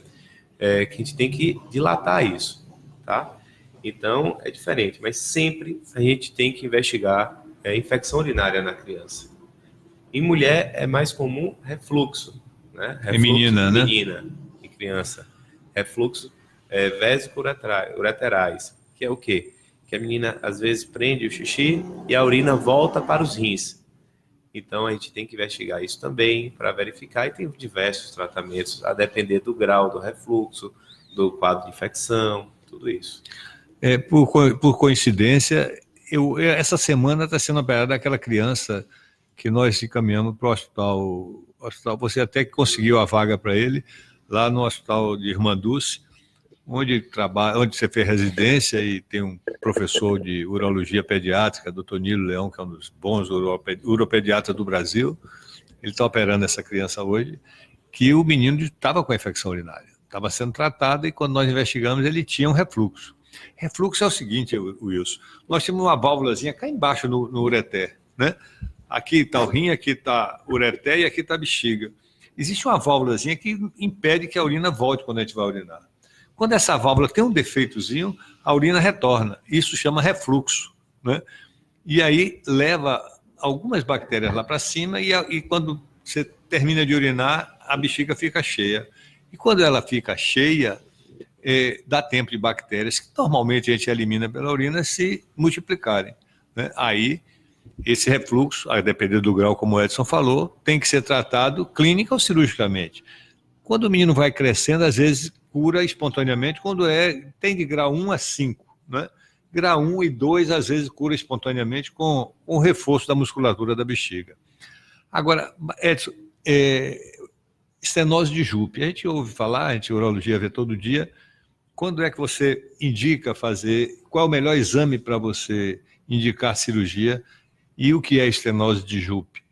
que a gente tem que dilatar isso, tá? Então, é diferente, mas sempre a gente tem que investigar infecção urinária na criança. Em mulher é mais comum refluxo, né? Refluxo menina, né? Menina, em criança. Refluxo vésico-ureterais, que é o quê? Que a menina às vezes prende o xixi e a urina volta para os rins. Então a gente tem que investigar isso também para verificar, e tem diversos tratamentos a depender do grau do refluxo, do quadro de infecção, tudo isso. Por coincidência, essa semana está sendo operada aquela criança que nós encaminhamos para o hospital. Você até que conseguiu a vaga para ele lá no hospital de Irmã Dulce, onde você fez residência, e tem um professor de urologia pediátrica, Dr. Nilo Leão, que é um dos bons uropediatras do Brasil. Ele está operando essa criança hoje, que o menino estava com a infecção urinária, estava sendo tratado, e quando nós investigamos ele tinha um refluxo. Refluxo é o seguinte, Wilson, nós temos uma válvulazinha cá embaixo no ureter, né? Aqui está o rim, aqui está o ureter e aqui está a bexiga. Existe uma válvulazinha que impede que a urina volte quando a gente vai urinar. Quando essa válvula tem um defeitozinho, a urina retorna. Isso chama refluxo, né? E aí leva algumas bactérias lá para cima e quando você termina de urinar, a bexiga fica cheia. E quando ela fica cheia, dá tempo de bactérias que normalmente a gente elimina pela urina se multiplicarem, né? Aí, esse refluxo, a depender do grau, como o Edson falou, tem que ser tratado clínica ou cirurgicamente. Quando o menino vai crescendo, às vezes cura espontaneamente, quando tem de grau 1 a 5, né? Grau 1 e 2, às vezes, cura espontaneamente com o reforço da musculatura da bexiga. Agora, Edson, estenose de Jupe, a gente ouve falar, a gente urologia vê todo dia. Quando é que você indica fazer, qual é o melhor exame para você indicar cirurgia e o que é estenose de Jupe?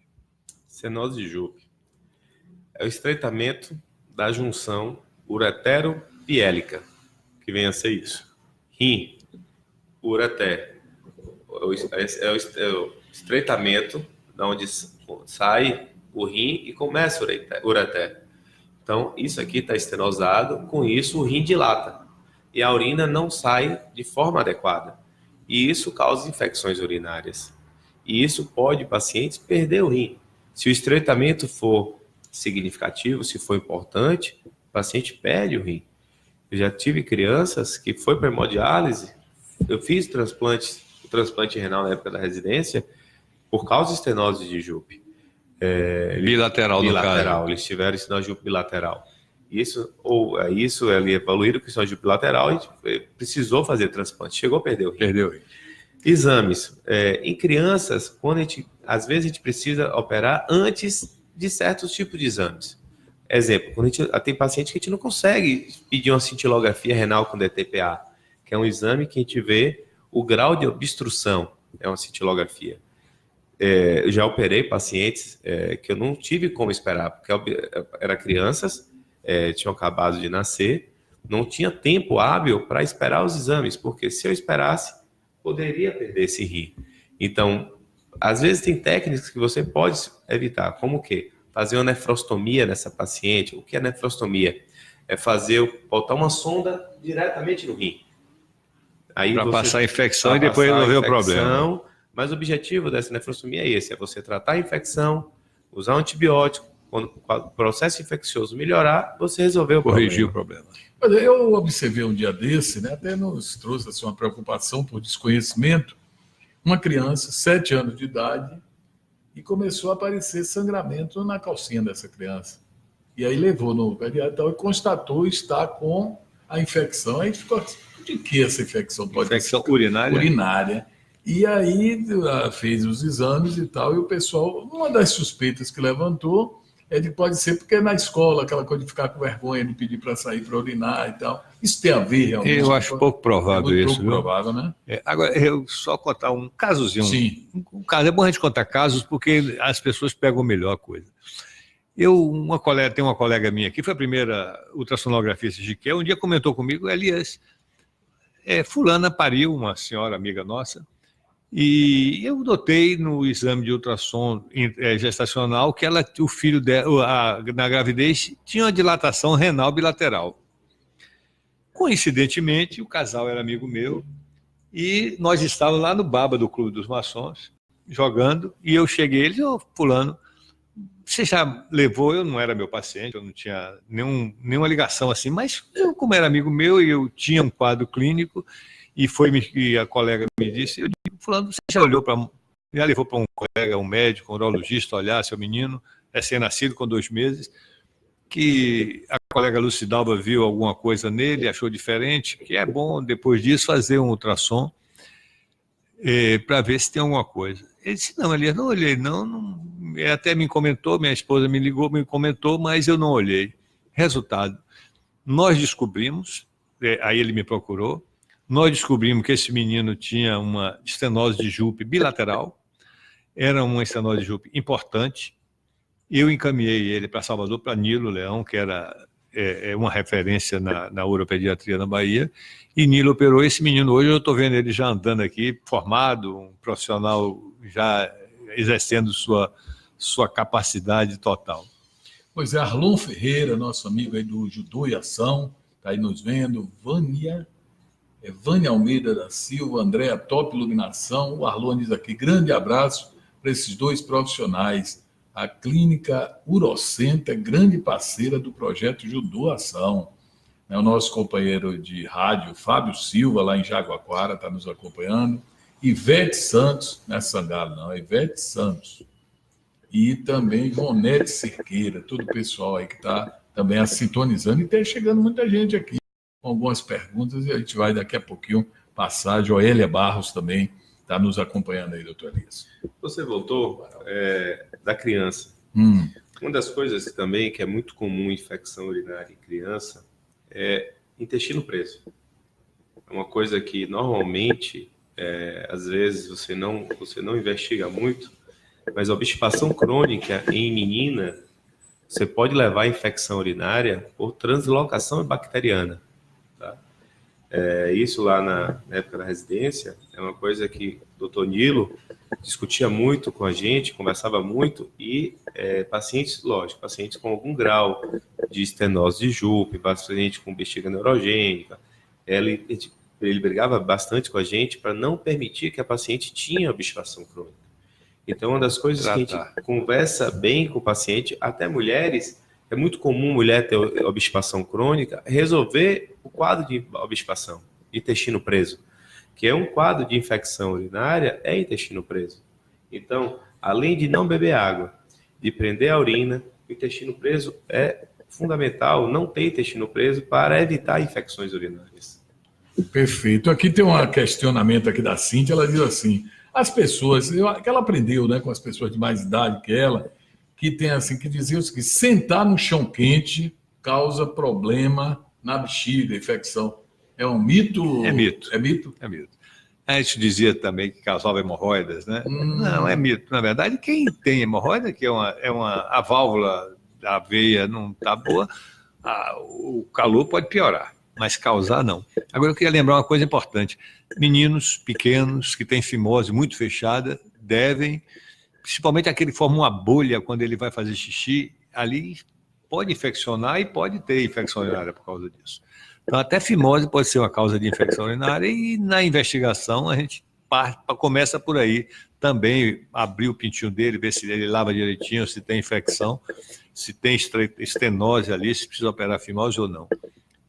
Estenose de Jupe é o estreitamento da junção uretero-piélica, que vem a ser isso. Rim, ureter, é o estreitamento da onde sai o rim e começa o ureter. Então, isso aqui está estenosado, com isso o rim dilata e a urina não sai de forma adequada. E isso causa infecções urinárias. E isso pode, pacientes, perder o rim. Se o estreitamento for significativo, se for importante, o paciente perde o rim. Eu já tive crianças que foi para hemodiálise, eu fiz o transplante renal na época da residência, por causa de estenose de Jupe. Bilateral, no caso. Eles tiveram estenose de Jupe bilateral. Isso ele evoluíram com estenose de Jupe bilateral e precisou fazer transplante. Chegou a perder o rim. Perdeu o rim. Exames. Em crianças, às vezes a gente precisa operar antes de certos tipos de exames. Exemplo, quando tem paciente que a gente não consegue pedir uma cintilografia renal com DTPA, que é um exame que a gente vê o grau de obstrução, é uma cintilografia. Eu já operei pacientes que eu não tive como esperar, porque eram crianças, tinham acabado de nascer, não tinha tempo hábil para esperar os exames, porque se eu esperasse, poderia perder esse rim. Então, às vezes tem técnicas que você pode evitar, como o quê? Fazer uma nefrostomia nessa paciente. O que é nefrostomia? É botar uma sonda diretamente no rim. Para passar a infecção e depois resolver o problema. Mas o objetivo dessa nefrostomia é esse, é você tratar a infecção, usar um antibiótico, quando o processo infeccioso melhorar, você resolver o corrigir o problema. Eu observei um dia desse, né, até nos trouxe assim, uma preocupação por desconhecimento, uma criança, 7 anos de idade, e começou a aparecer sangramento na calcinha dessa criança. E aí levou no pediatra e constatou estar com a infecção. Aí ficou, de que essa infecção pode ser? Infecção urinária? Urinária. E aí fez os exames e tal, e o pessoal, uma das suspeitas que levantou é de que pode ser porque é na escola, aquela coisa de ficar com vergonha de pedir para sair para urinar e tal. Isso tem a ver realmente? Eu acho pouco provável isso. Pouco provável, né? Agora, eu só contar um casozinho. Sim. Um caso. É bom a gente contar casos porque as pessoas pegam melhor a coisa. Tem uma colega minha aqui, foi a primeira ultrassonografista de que um dia comentou comigo, Elias, fulana pariu, uma senhora amiga nossa, e eu notei no exame de ultrassom gestacional que o filho dela, na gravidez, tinha uma dilatação renal bilateral. Coincidentemente, o casal era amigo meu e nós estávamos lá no Baba do Clube dos Maçons, jogando, e eu cheguei, eles, fulano, você já levou, eu não era meu paciente, eu não tinha nenhuma ligação assim, mas eu, como era amigo meu e eu tinha um quadro clínico, e a colega me disse, eu digo, fulano, você já levou para um colega, um médico, um urologista olhar seu menino, recém-nascido com 2 meses, que a colega Lucidalva viu alguma coisa nele, achou diferente, que é bom depois disso fazer um ultrassom para ver se tem alguma coisa. Ele disse, não, Elias, não olhei, não, até me comentou, minha esposa me ligou, me comentou, mas eu não olhei. Resultado, nós descobrimos, aí ele me procurou, nós descobrimos que esse menino tinha uma estenose de Jupe bilateral, era uma estenose de Jupe importante. Eu encaminhei ele para Salvador, para Nilo Leão, que era uma referência na uropediatria na Bahia, e Nilo operou esse menino. Hoje eu estou vendo ele já andando aqui, formado, um profissional já exercendo sua capacidade total. Pois é, Arlon Ferreira, nosso amigo aí do Judô e Ação, está aí nos vendo, Vânia Almeida da Silva, Andréa Top Iluminação, o Arlon diz aqui, grande abraço para esses 2 profissionais. A Clínica Urocenter é grande parceira do projeto Judô Ação. O nosso companheiro de rádio, Fábio Silva, lá em Jaguaquara, está nos acompanhando. Ivete Santos, não é Sangalo, não, é Ivete Santos. E também Ivonete Cerqueira, todo o pessoal aí que está também sintonizando. E está chegando muita gente aqui com algumas perguntas e a gente vai daqui a pouquinho passar. A Joélia Barros também está nos acompanhando aí, doutor Elias. Você voltou da criança. Uma das coisas também que é muito comum em infecção urinária em criança é intestino preso. É uma coisa que normalmente, às vezes, você não investiga muito, mas a obstipação crônica em menina, você pode levar a infecção urinária por translocação bacteriana. Tá? Isso lá na época da residência é uma coisa que o Dr. Nilo discutia muito com a gente, conversava muito, e pacientes com algum grau de estenose de Jupe, paciente com bexiga neurogênica, ele brigava bastante com a gente para não permitir que a paciente tinha obstipação crônica. Então, uma das coisas que a gente conversa bem com o paciente, até mulheres, é muito comum mulher ter obstipação crônica, resolver o quadro de obstipação, intestino preso, que é um quadro de infecção urinária, é intestino preso. Então, além de não beber água, de prender a urina, o intestino preso é fundamental, não ter intestino preso para evitar infecções urinárias. Perfeito. Aqui tem um questionamento aqui da Cíntia, ela diz assim, as pessoas, que ela aprendeu, né, com as pessoas de mais idade que ela, que tem assim, que diziam que sentar no chão quente causa problema na bexiga, infecção. É um mito? É mito. É mito? É mito. A gente dizia também que causava hemorroidas, né? Não, é mito. Na verdade, quem tem hemorroida, que a válvula da veia não está boa, o calor pode piorar, mas causar não. Agora eu queria lembrar uma coisa importante. Meninos pequenos que têm fimose muito fechada devem, principalmente aquele que forma uma bolha quando ele vai fazer xixi, ali pode infeccionar e pode ter infecção urinária por causa disso. Então, até fimose pode ser uma causa de infecção urinária e na investigação a gente começa por aí. Também abrir o pintinho dele, ver se ele lava direitinho, se tem infecção, se tem estenose ali, se precisa operar fimose ou não.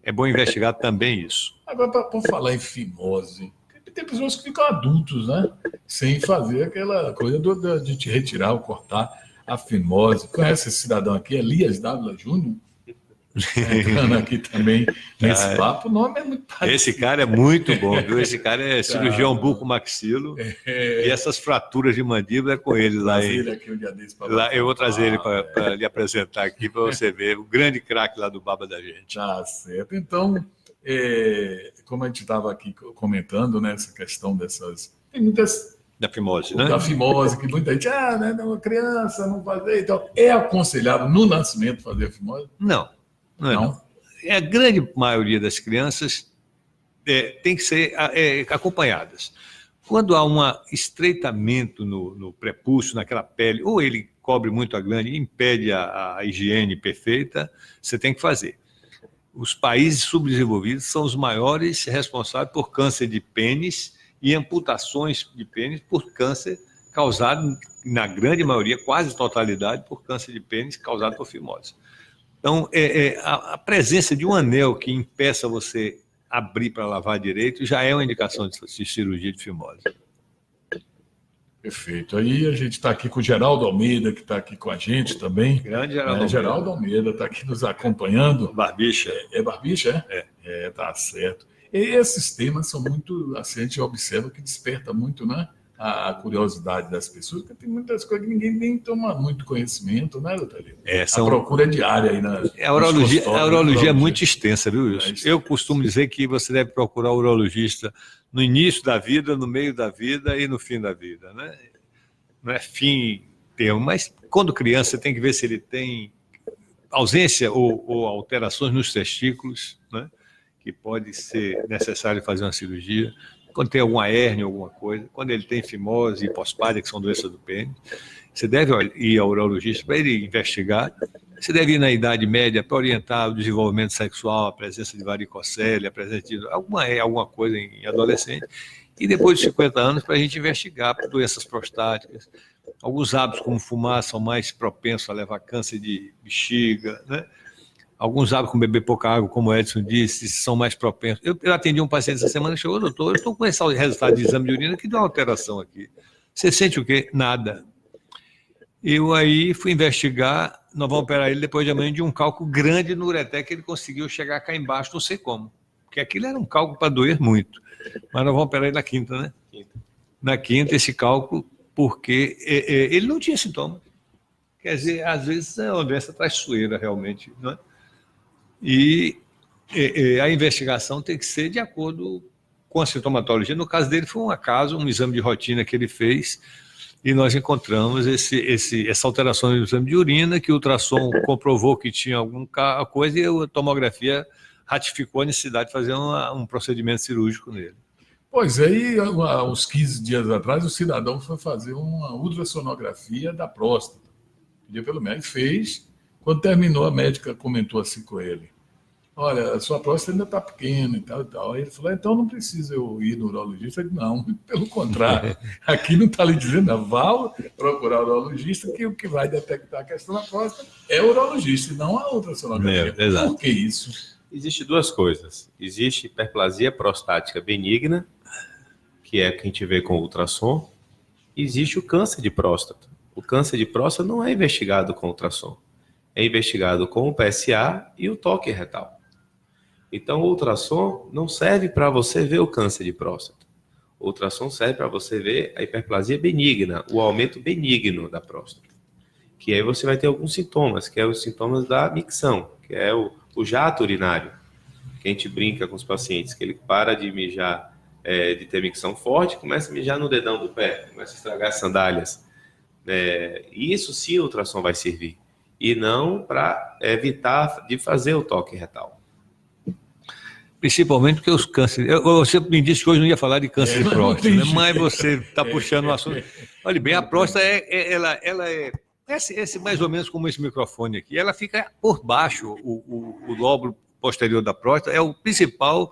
É bom investigar também isso. Agora, por falar em fimose, tem pessoas que ficam adultos, né? Sem fazer aquela coisa de te retirar ou cortar a fimose. Conhece esse cidadão aqui, Elias Dávila Júnior? Entrando aqui também nesse papo, o nome é muito parecido. Esse cara é muito bom, viu? Esse cara é cirurgião buco-maxilo e essas fraturas de mandíbula é com ele lá. Eu vou trazer ele para lhe apresentar aqui para você ver o grande craque lá do Baba da gente. Tá certo. Então, como a gente estava aqui comentando, né, essa questão dessas... Tem muitas... Da fimose, né? Da fimose, que muita gente... né, uma criança não fazer... Então, é aconselhável no nascimento fazer a fimose? Não. Não. A grande maioria das crianças tem que ser acompanhadas. Quando há um estreitamento no prepúcio, naquela pele, ou ele cobre muito a glândula e impede a higiene perfeita, você tem que fazer. Os países subdesenvolvidos são os maiores responsáveis por câncer de pênis e amputações de pênis por câncer causado, na grande maioria, quase totalidade, por câncer de pênis causado por fimose. Então, a presença de um anel que impeça você abrir para lavar direito já é uma indicação de cirurgia de fimose. Perfeito. Aí a gente está aqui com o Geraldo Almeida, que está aqui com a gente também. Grande Geraldo Almeida. Geraldo Almeida está aqui nos acompanhando. Barbicha. É Barbicha, é? Tá certo. E esses temas são muito, assim, a gente observa que desperta muito, né, a curiosidade das pessoas, porque tem muitas coisas que ninguém nem toma muito conhecimento, né, doutor? A procura diária aí na... A urologia é muito extensa, viu, Wilson? Eu costumo dizer que você deve procurar o urologista no início da vida, no meio da vida e no fim da vida, né? Não é fim termo, mas quando criança você tem que ver se ele tem ausência ou alterações nos testículos, né? Que pode ser necessário fazer uma cirurgia. Quando tem alguma hérnia, alguma coisa, quando ele tem fimose e hipospádia, que são doenças do pênis, você deve ir ao urologista para ele investigar. Você deve ir na idade média para orientar o desenvolvimento sexual, a presença de varicocele, a presença de alguma coisa em adolescente. E depois de 50 anos, para a gente investigar por doenças prostáticas, Alguns hábitos, como fumar, são mais propensos a levar câncer de bexiga, né? Alguns hábitos, como beber pouca água, como o Edson disse, são mais propensos. Eu atendi um paciente essa semana que chegou, doutor, eu estou com esse resultado de exame de urina que deu uma alteração aqui. Você sente o quê? Nada. Eu aí fui investigar, nós vamos operar ele depois de amanhã de um cálculo grande no ureter que ele conseguiu chegar cá embaixo, não sei como. Porque aquilo era um cálculo para doer muito. Mas nós vamos operar ele na quinta, né? Na quinta, esse cálculo, porque ele não tinha sintoma. Quer dizer, às vezes é uma doença traiçoeira, realmente, não é? E a investigação tem que ser de acordo com a sintomatologia. No caso dele, foi um acaso, um exame de rotina que ele fez, e nós encontramos essa alteração no exame de urina, que o ultrassom comprovou que tinha alguma coisa, e a tomografia ratificou a necessidade de fazer um procedimento cirúrgico nele. Pois é, e uns 15 dias atrás, o cidadão foi fazer uma ultrassonografia da próstata. Pediu pelo médico, fez. Quando terminou, a médica comentou assim com ele: olha, a sua próstata ainda está pequena e tal e tal. Aí ele falou: então não precisa eu ir no urologista. Ele disse: não, pelo contrário, aqui não está lhe dizendo, vá procurar o urologista, que o que vai detectar a questão da próstata é o urologista, e não a ultrassonografia. Exato. Por que isso? Existem duas coisas. Existe hiperplasia prostática benigna, que é que a gente vê com o ultrassom. Existe o câncer de próstata. O câncer de próstata não é investigado com ultrassom. É investigado com o PSA e o toque retal. Então, o ultrassom não serve para você ver o câncer de próstata. O ultrassom serve para você ver a hiperplasia benigna, o aumento benigno da próstata. Que aí você vai ter alguns sintomas, que é os sintomas da micção, que é o jato urinário. Que a gente brinca com os pacientes, que ele para de mijar, de ter micção forte, começa a mijar no dedão do pé, começa a estragar as sandálias. E isso sim o ultrassom vai servir. E não para evitar de fazer o toque retal. Principalmente porque os cânceres... Você me disse que hoje não ia falar de câncer de próstata, né? Mas você está puxando o assunto. Olha bem, a próstata ela é mais ou menos como esse microfone aqui. Ela fica por baixo, o lóbulo posterior da próstata é o principal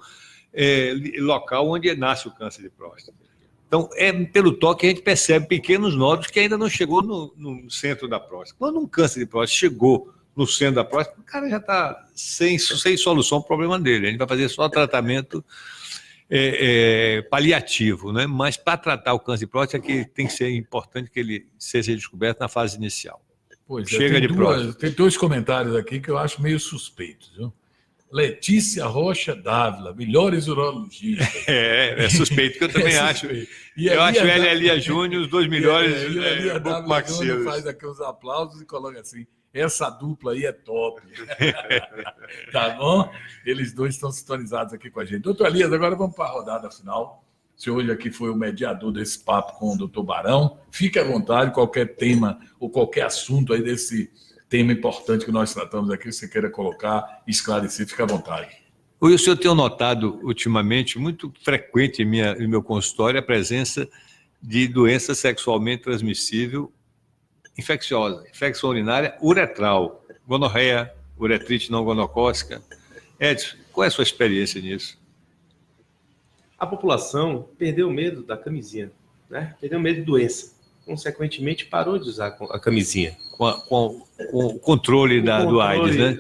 local onde nasce o câncer de próstata. Então, pelo toque que a gente percebe pequenos nódulos que ainda não chegou no centro da próstata. Quando um câncer de próstata chegou no centro da próstata, o cara já está sem solução para o problema dele. A gente vai fazer só tratamento paliativo, né? Mas para tratar o câncer de próstata, que tem que ser importante que ele seja descoberto na fase inicial. Pois Chega de próstata. Tem dois comentários aqui que eu acho meio suspeitos, viu? Letícia Rocha Dávila, melhores urologistas. É suspeito, que eu também acho. Eu acho o Elia Júnior os dois melhores bucomaxílares. Faz aqui os aplausos e coloca assim: essa dupla aí é top. Tá bom? Eles dois estão sintonizados aqui com a gente. Doutor Elias, agora vamos para a rodada final. O senhor hoje aqui foi o mediador desse papo com o doutor Barão. Fique à vontade, qualquer tema ou qualquer assunto aí desse tema importante que nós tratamos aqui, você queira colocar, esclarecer, fica à vontade. O senhor tem notado ultimamente, muito frequente em meu consultório, a presença de doença sexualmente transmissível infecciosa, infecção urinária uretral, gonorreia, uretrite não gonocócica. Edson, qual é a sua experiência nisso? A população perdeu medo da camisinha, né? Perdeu medo de doença. Consequentemente, parou de usar a camisinha. Com o controle do AIDS, né?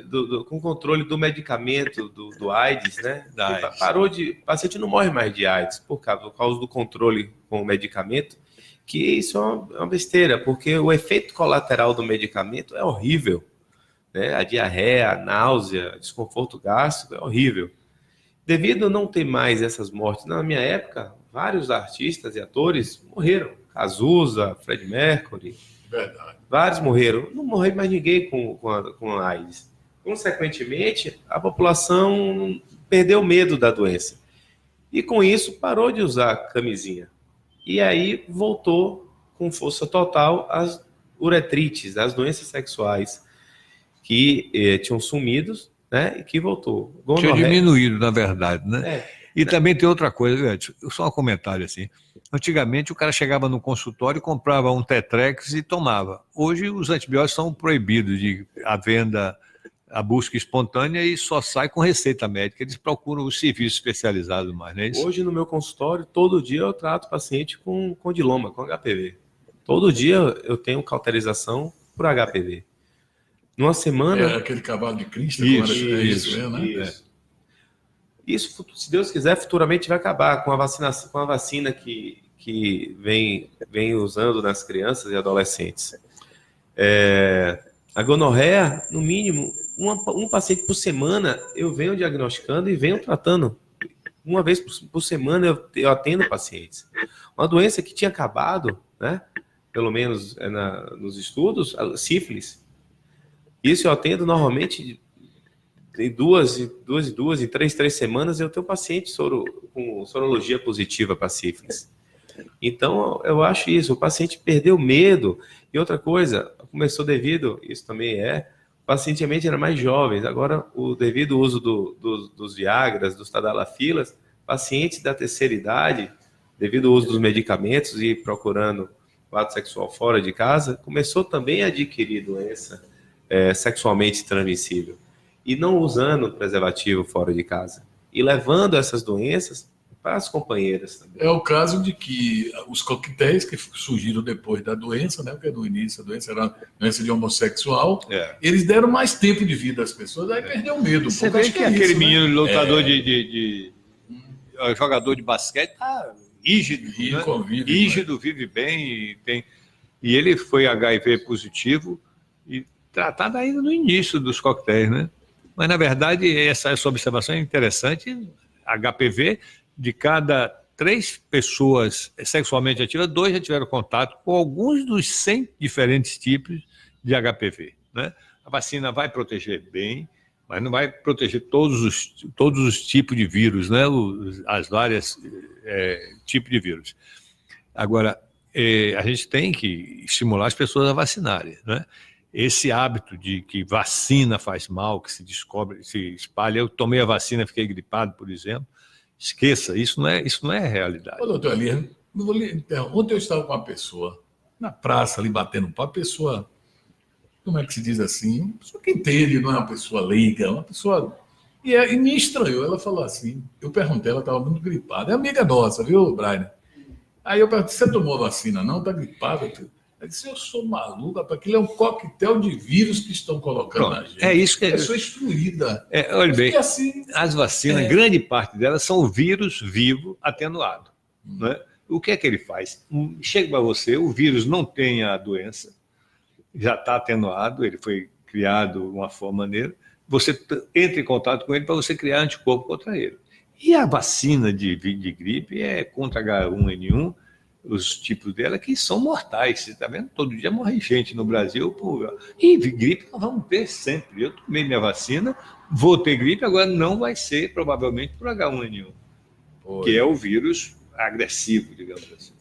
Com o controle do medicamento do AIDS, né? Parou o paciente não morre mais de AIDS por causa do controle com o medicamento, que isso é uma besteira, porque o efeito colateral do medicamento é horrível, né? A diarreia, a náusea, desconforto gástrico é horrível. Devido a não ter mais essas mortes, na minha época, vários artistas e atores morreram. Cazuza, Fred Mercury, verdade. Vários morreram. Não morreu mais ninguém com a AIDS. Consequentemente, a população perdeu medo da doença. E com isso, parou de usar camisinha. E aí voltou com força total as uretrites, as doenças sexuais que tinham sumido, né? E que voltou. Tinha diminuído, na verdade, né? E também tem outra coisa, Edson, só um comentário assim. Antigamente o cara chegava no consultório, comprava um Tetrex e tomava. Hoje os antibióticos são proibidos a venda, a busca espontânea, e só sai com receita médica. Eles procuram os serviços especializados mais, não é isso? Hoje no meu consultório, todo dia eu trato paciente com condiloma, com HPV. Todo dia eu tenho cauterização por HPV. Numa semana... É aquele cavalo de Cristo, Isso mesmo, né? Isso. Isso, se Deus quiser, futuramente vai acabar com a vacina que vem usando nas crianças e adolescentes. A gonorreia, no mínimo, um paciente por semana, eu venho diagnosticando e venho tratando. Uma vez por semana eu atendo pacientes. Uma doença que tinha acabado, né? Pelo menos nos estudos, a sífilis. Isso eu atendo normalmente em duas, em três semanas, eu tenho paciente com sorologia positiva para sífilis. Então, eu acho isso, o paciente perdeu medo. E outra coisa, começou devido, isso também o paciente antigamente era mais jovens, agora o devido uso dos Viagras, dos Tadalafilas, pacientes da terceira idade, devido ao uso dos medicamentos e procurando o ato sexual fora de casa, começou também a adquirir doença sexualmente transmissível. E não usando preservativo fora de casa. E levando essas doenças para as companheiras também. É o caso de que os coquetéis que surgiram depois da doença, né? Porque no início a doença era doença de homossexual, eles deram mais tempo de vida às pessoas, aí perdeu o medo. Você vê que aquele menino lutador jogador de basquete tá rígido, né? Rígido, vive bem, e ele foi HIV positivo e tratado ainda no início dos coquetéis, né? Mas, na verdade, essa observação é interessante. HPV, de cada 3 pessoas sexualmente ativas, 2 já tiveram contato com alguns dos 100 diferentes tipos de HPV, né? A vacina vai proteger bem, mas não vai proteger todos os tipos de vírus, né? As várias tipos de vírus. Agora, a gente tem que estimular as pessoas a vacinarem, né? Esse hábito de que vacina faz mal, que se descobre, se espalha. Eu tomei a vacina, fiquei gripado, por exemplo. Esqueça, isso não é realidade. Ô, doutor Elias, ontem eu estava com uma pessoa na praça ali batendo um papo, a pessoa, como é que se diz assim? Uma pessoa que entende, não é uma pessoa leiga, uma pessoa. E me estranhou, ela falou assim, eu perguntei, ela estava muito gripada, é amiga nossa, viu, Brian? Aí eu perguntei, você tomou vacina? Não, está gripada. Eu disse, eu sou maluca, porque aquilo é um coquetel de vírus que estão colocando na gente. É isso que eu sou instruída. Olha bem, assim, as vacinas, grande parte delas são vírus vivo atenuado. Né? O que é que ele faz? Chega para você, o vírus não tem a doença, já está atenuado, ele foi criado de uma maneira, você entra em contato com ele para você criar anticorpo contra ele. E a vacina de gripe é contra H1N1, os tipos dela que são mortais. Você está vendo? Todo dia morre gente no Brasil. E gripe nós vamos ter sempre. Eu tomei minha vacina, vou ter gripe, agora não vai ser provavelmente por H1N1, que é o vírus agressivo, digamos assim.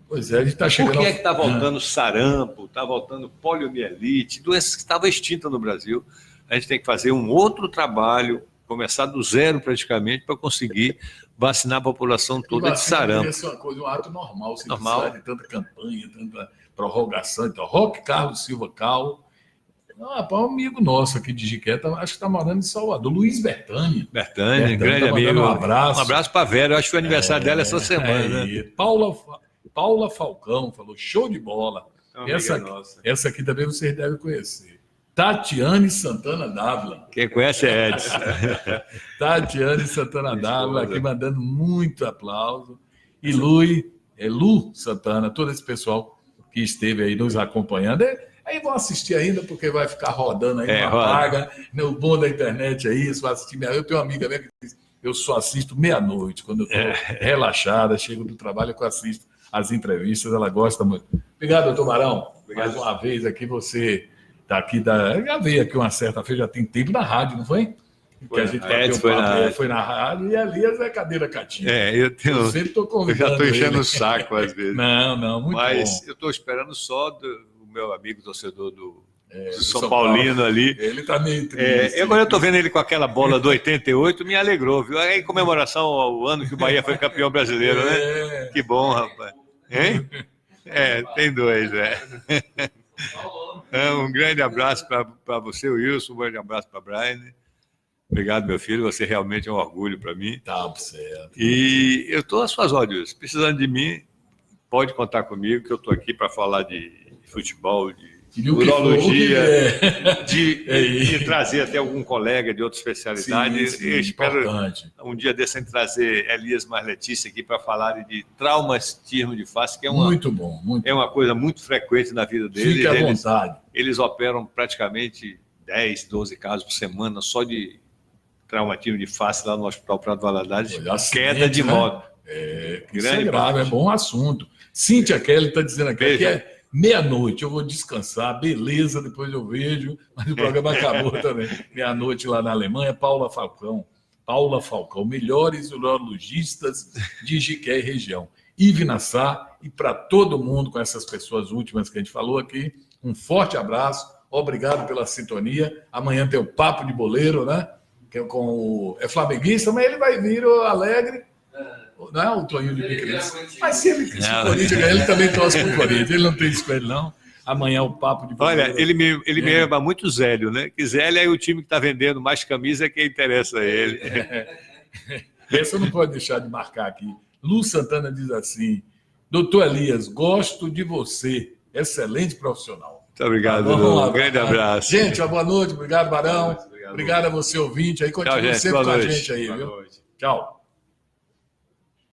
Pois é, a gente está chegando. Por que é que está voltando sarampo, está voltando poliomielite, doenças que estavam extintas no Brasil? A gente tem que fazer um outro trabalho, começar do zero praticamente, para conseguir vacinar a população toda de sarampo. Isso é uma coisa, um ato normal, sem precisar de tanta campanha, tanta prorrogação. Então, Roque Carlos Silva Cal, um amigo nosso aqui de Jiqueta, acho que está morando em Salvador, Luiz Bertani, grande amigo. Um abraço. Um abraço para a Vera, eu acho que foi aniversário dela essa semana. Né? Paula Falcão falou, show de bola. Essa aqui também vocês devem conhecer. Tatiane Santana Dávila. Quem conhece é Edson. Tatiane Santana Dávila, aqui mandando muito aplauso. E Lu Santana, todo esse pessoal que esteve aí nos acompanhando. Aí vão assistir ainda, porque vai ficar rodando aí uma paga. O bom da internet é isso, vai assistir. Eu tenho uma amiga minha que diz, eu só assisto meia-noite, quando eu estou relaxada, chego do trabalho, eu assisto as entrevistas, ela gosta muito. Obrigado, doutor Marão. Obrigado. Mais uma vez aqui você... Tá aqui já veio aqui uma certa feira, já tem tempo na rádio, não foi? Que a gente foi na rádio e ali é cadeira cativa. Eu sempre estou convidando. Eu já estou enchendo o saco às vezes. Não, muito Mas bom. Eu estou esperando só do meu amigo torcedor do São Paulino ali. Ele está meio triste. Agora eu estou vendo ele com aquela bola do 88, me alegrou, viu? Aí, em comemoração ao ano que o Bahia foi campeão brasileiro, né? Que bom, rapaz. Hein? Tem dois, Um grande abraço para você, Wilson, um grande abraço para Brian. Obrigado, meu filho, você realmente é um orgulho para mim. Tá certo. E eu estou às suas ordens, precisando de mim, pode contar comigo, que eu estou aqui para falar de futebol, de E o que urologia, for, de trazer até algum colega de outra especialidade. Sim, Eu espero importante. um dia desse trazer Elias mais Letícia aqui para falar de traumatismo de face, que é Muito bom, muito é uma coisa muito frequente na vida deles. Fique à vontade. Eles operam praticamente 10, 12 casos por semana só de traumatismo de face lá no Hospital Prado Valadares, queda de moto. Isso é grave, é bom assunto. Cíntia Kelly está dizendo aqui que é meia-noite, eu vou descansar, beleza, depois eu vejo, mas o programa acabou também. Meia-noite lá na Alemanha, Paula Falcão, melhores urologistas de Jiqué e região. Ive Nassar, e para todo mundo, com essas pessoas últimas que a gente falou aqui, um forte abraço, obrigado pela sintonia. Amanhã tem o Papo de Boleiro, né? Que é com o... É flamenguista, mas ele vai vir o alegre. Não é o Toninho de Piqueires. Mas se o Corinthians ganhar, ele também torce pro Corinthians. Ele não tem isso com ele, não. Amanhã o Papo de Boleiro. Olha, ele me lembra muito Zélio, né? Que Zélio é o time que está vendendo mais camisa, é quem interessa a ele. Essa não pode deixar de marcar aqui. Lu Santana diz assim: Doutor Elias, gosto de você. Excelente profissional. Muito obrigado, Tá bom, um grande abraço. Gente, uma boa noite. Obrigado, Barão. Obrigado a você, ouvinte. Aí continua sempre com a gente aí, viu? Tchau.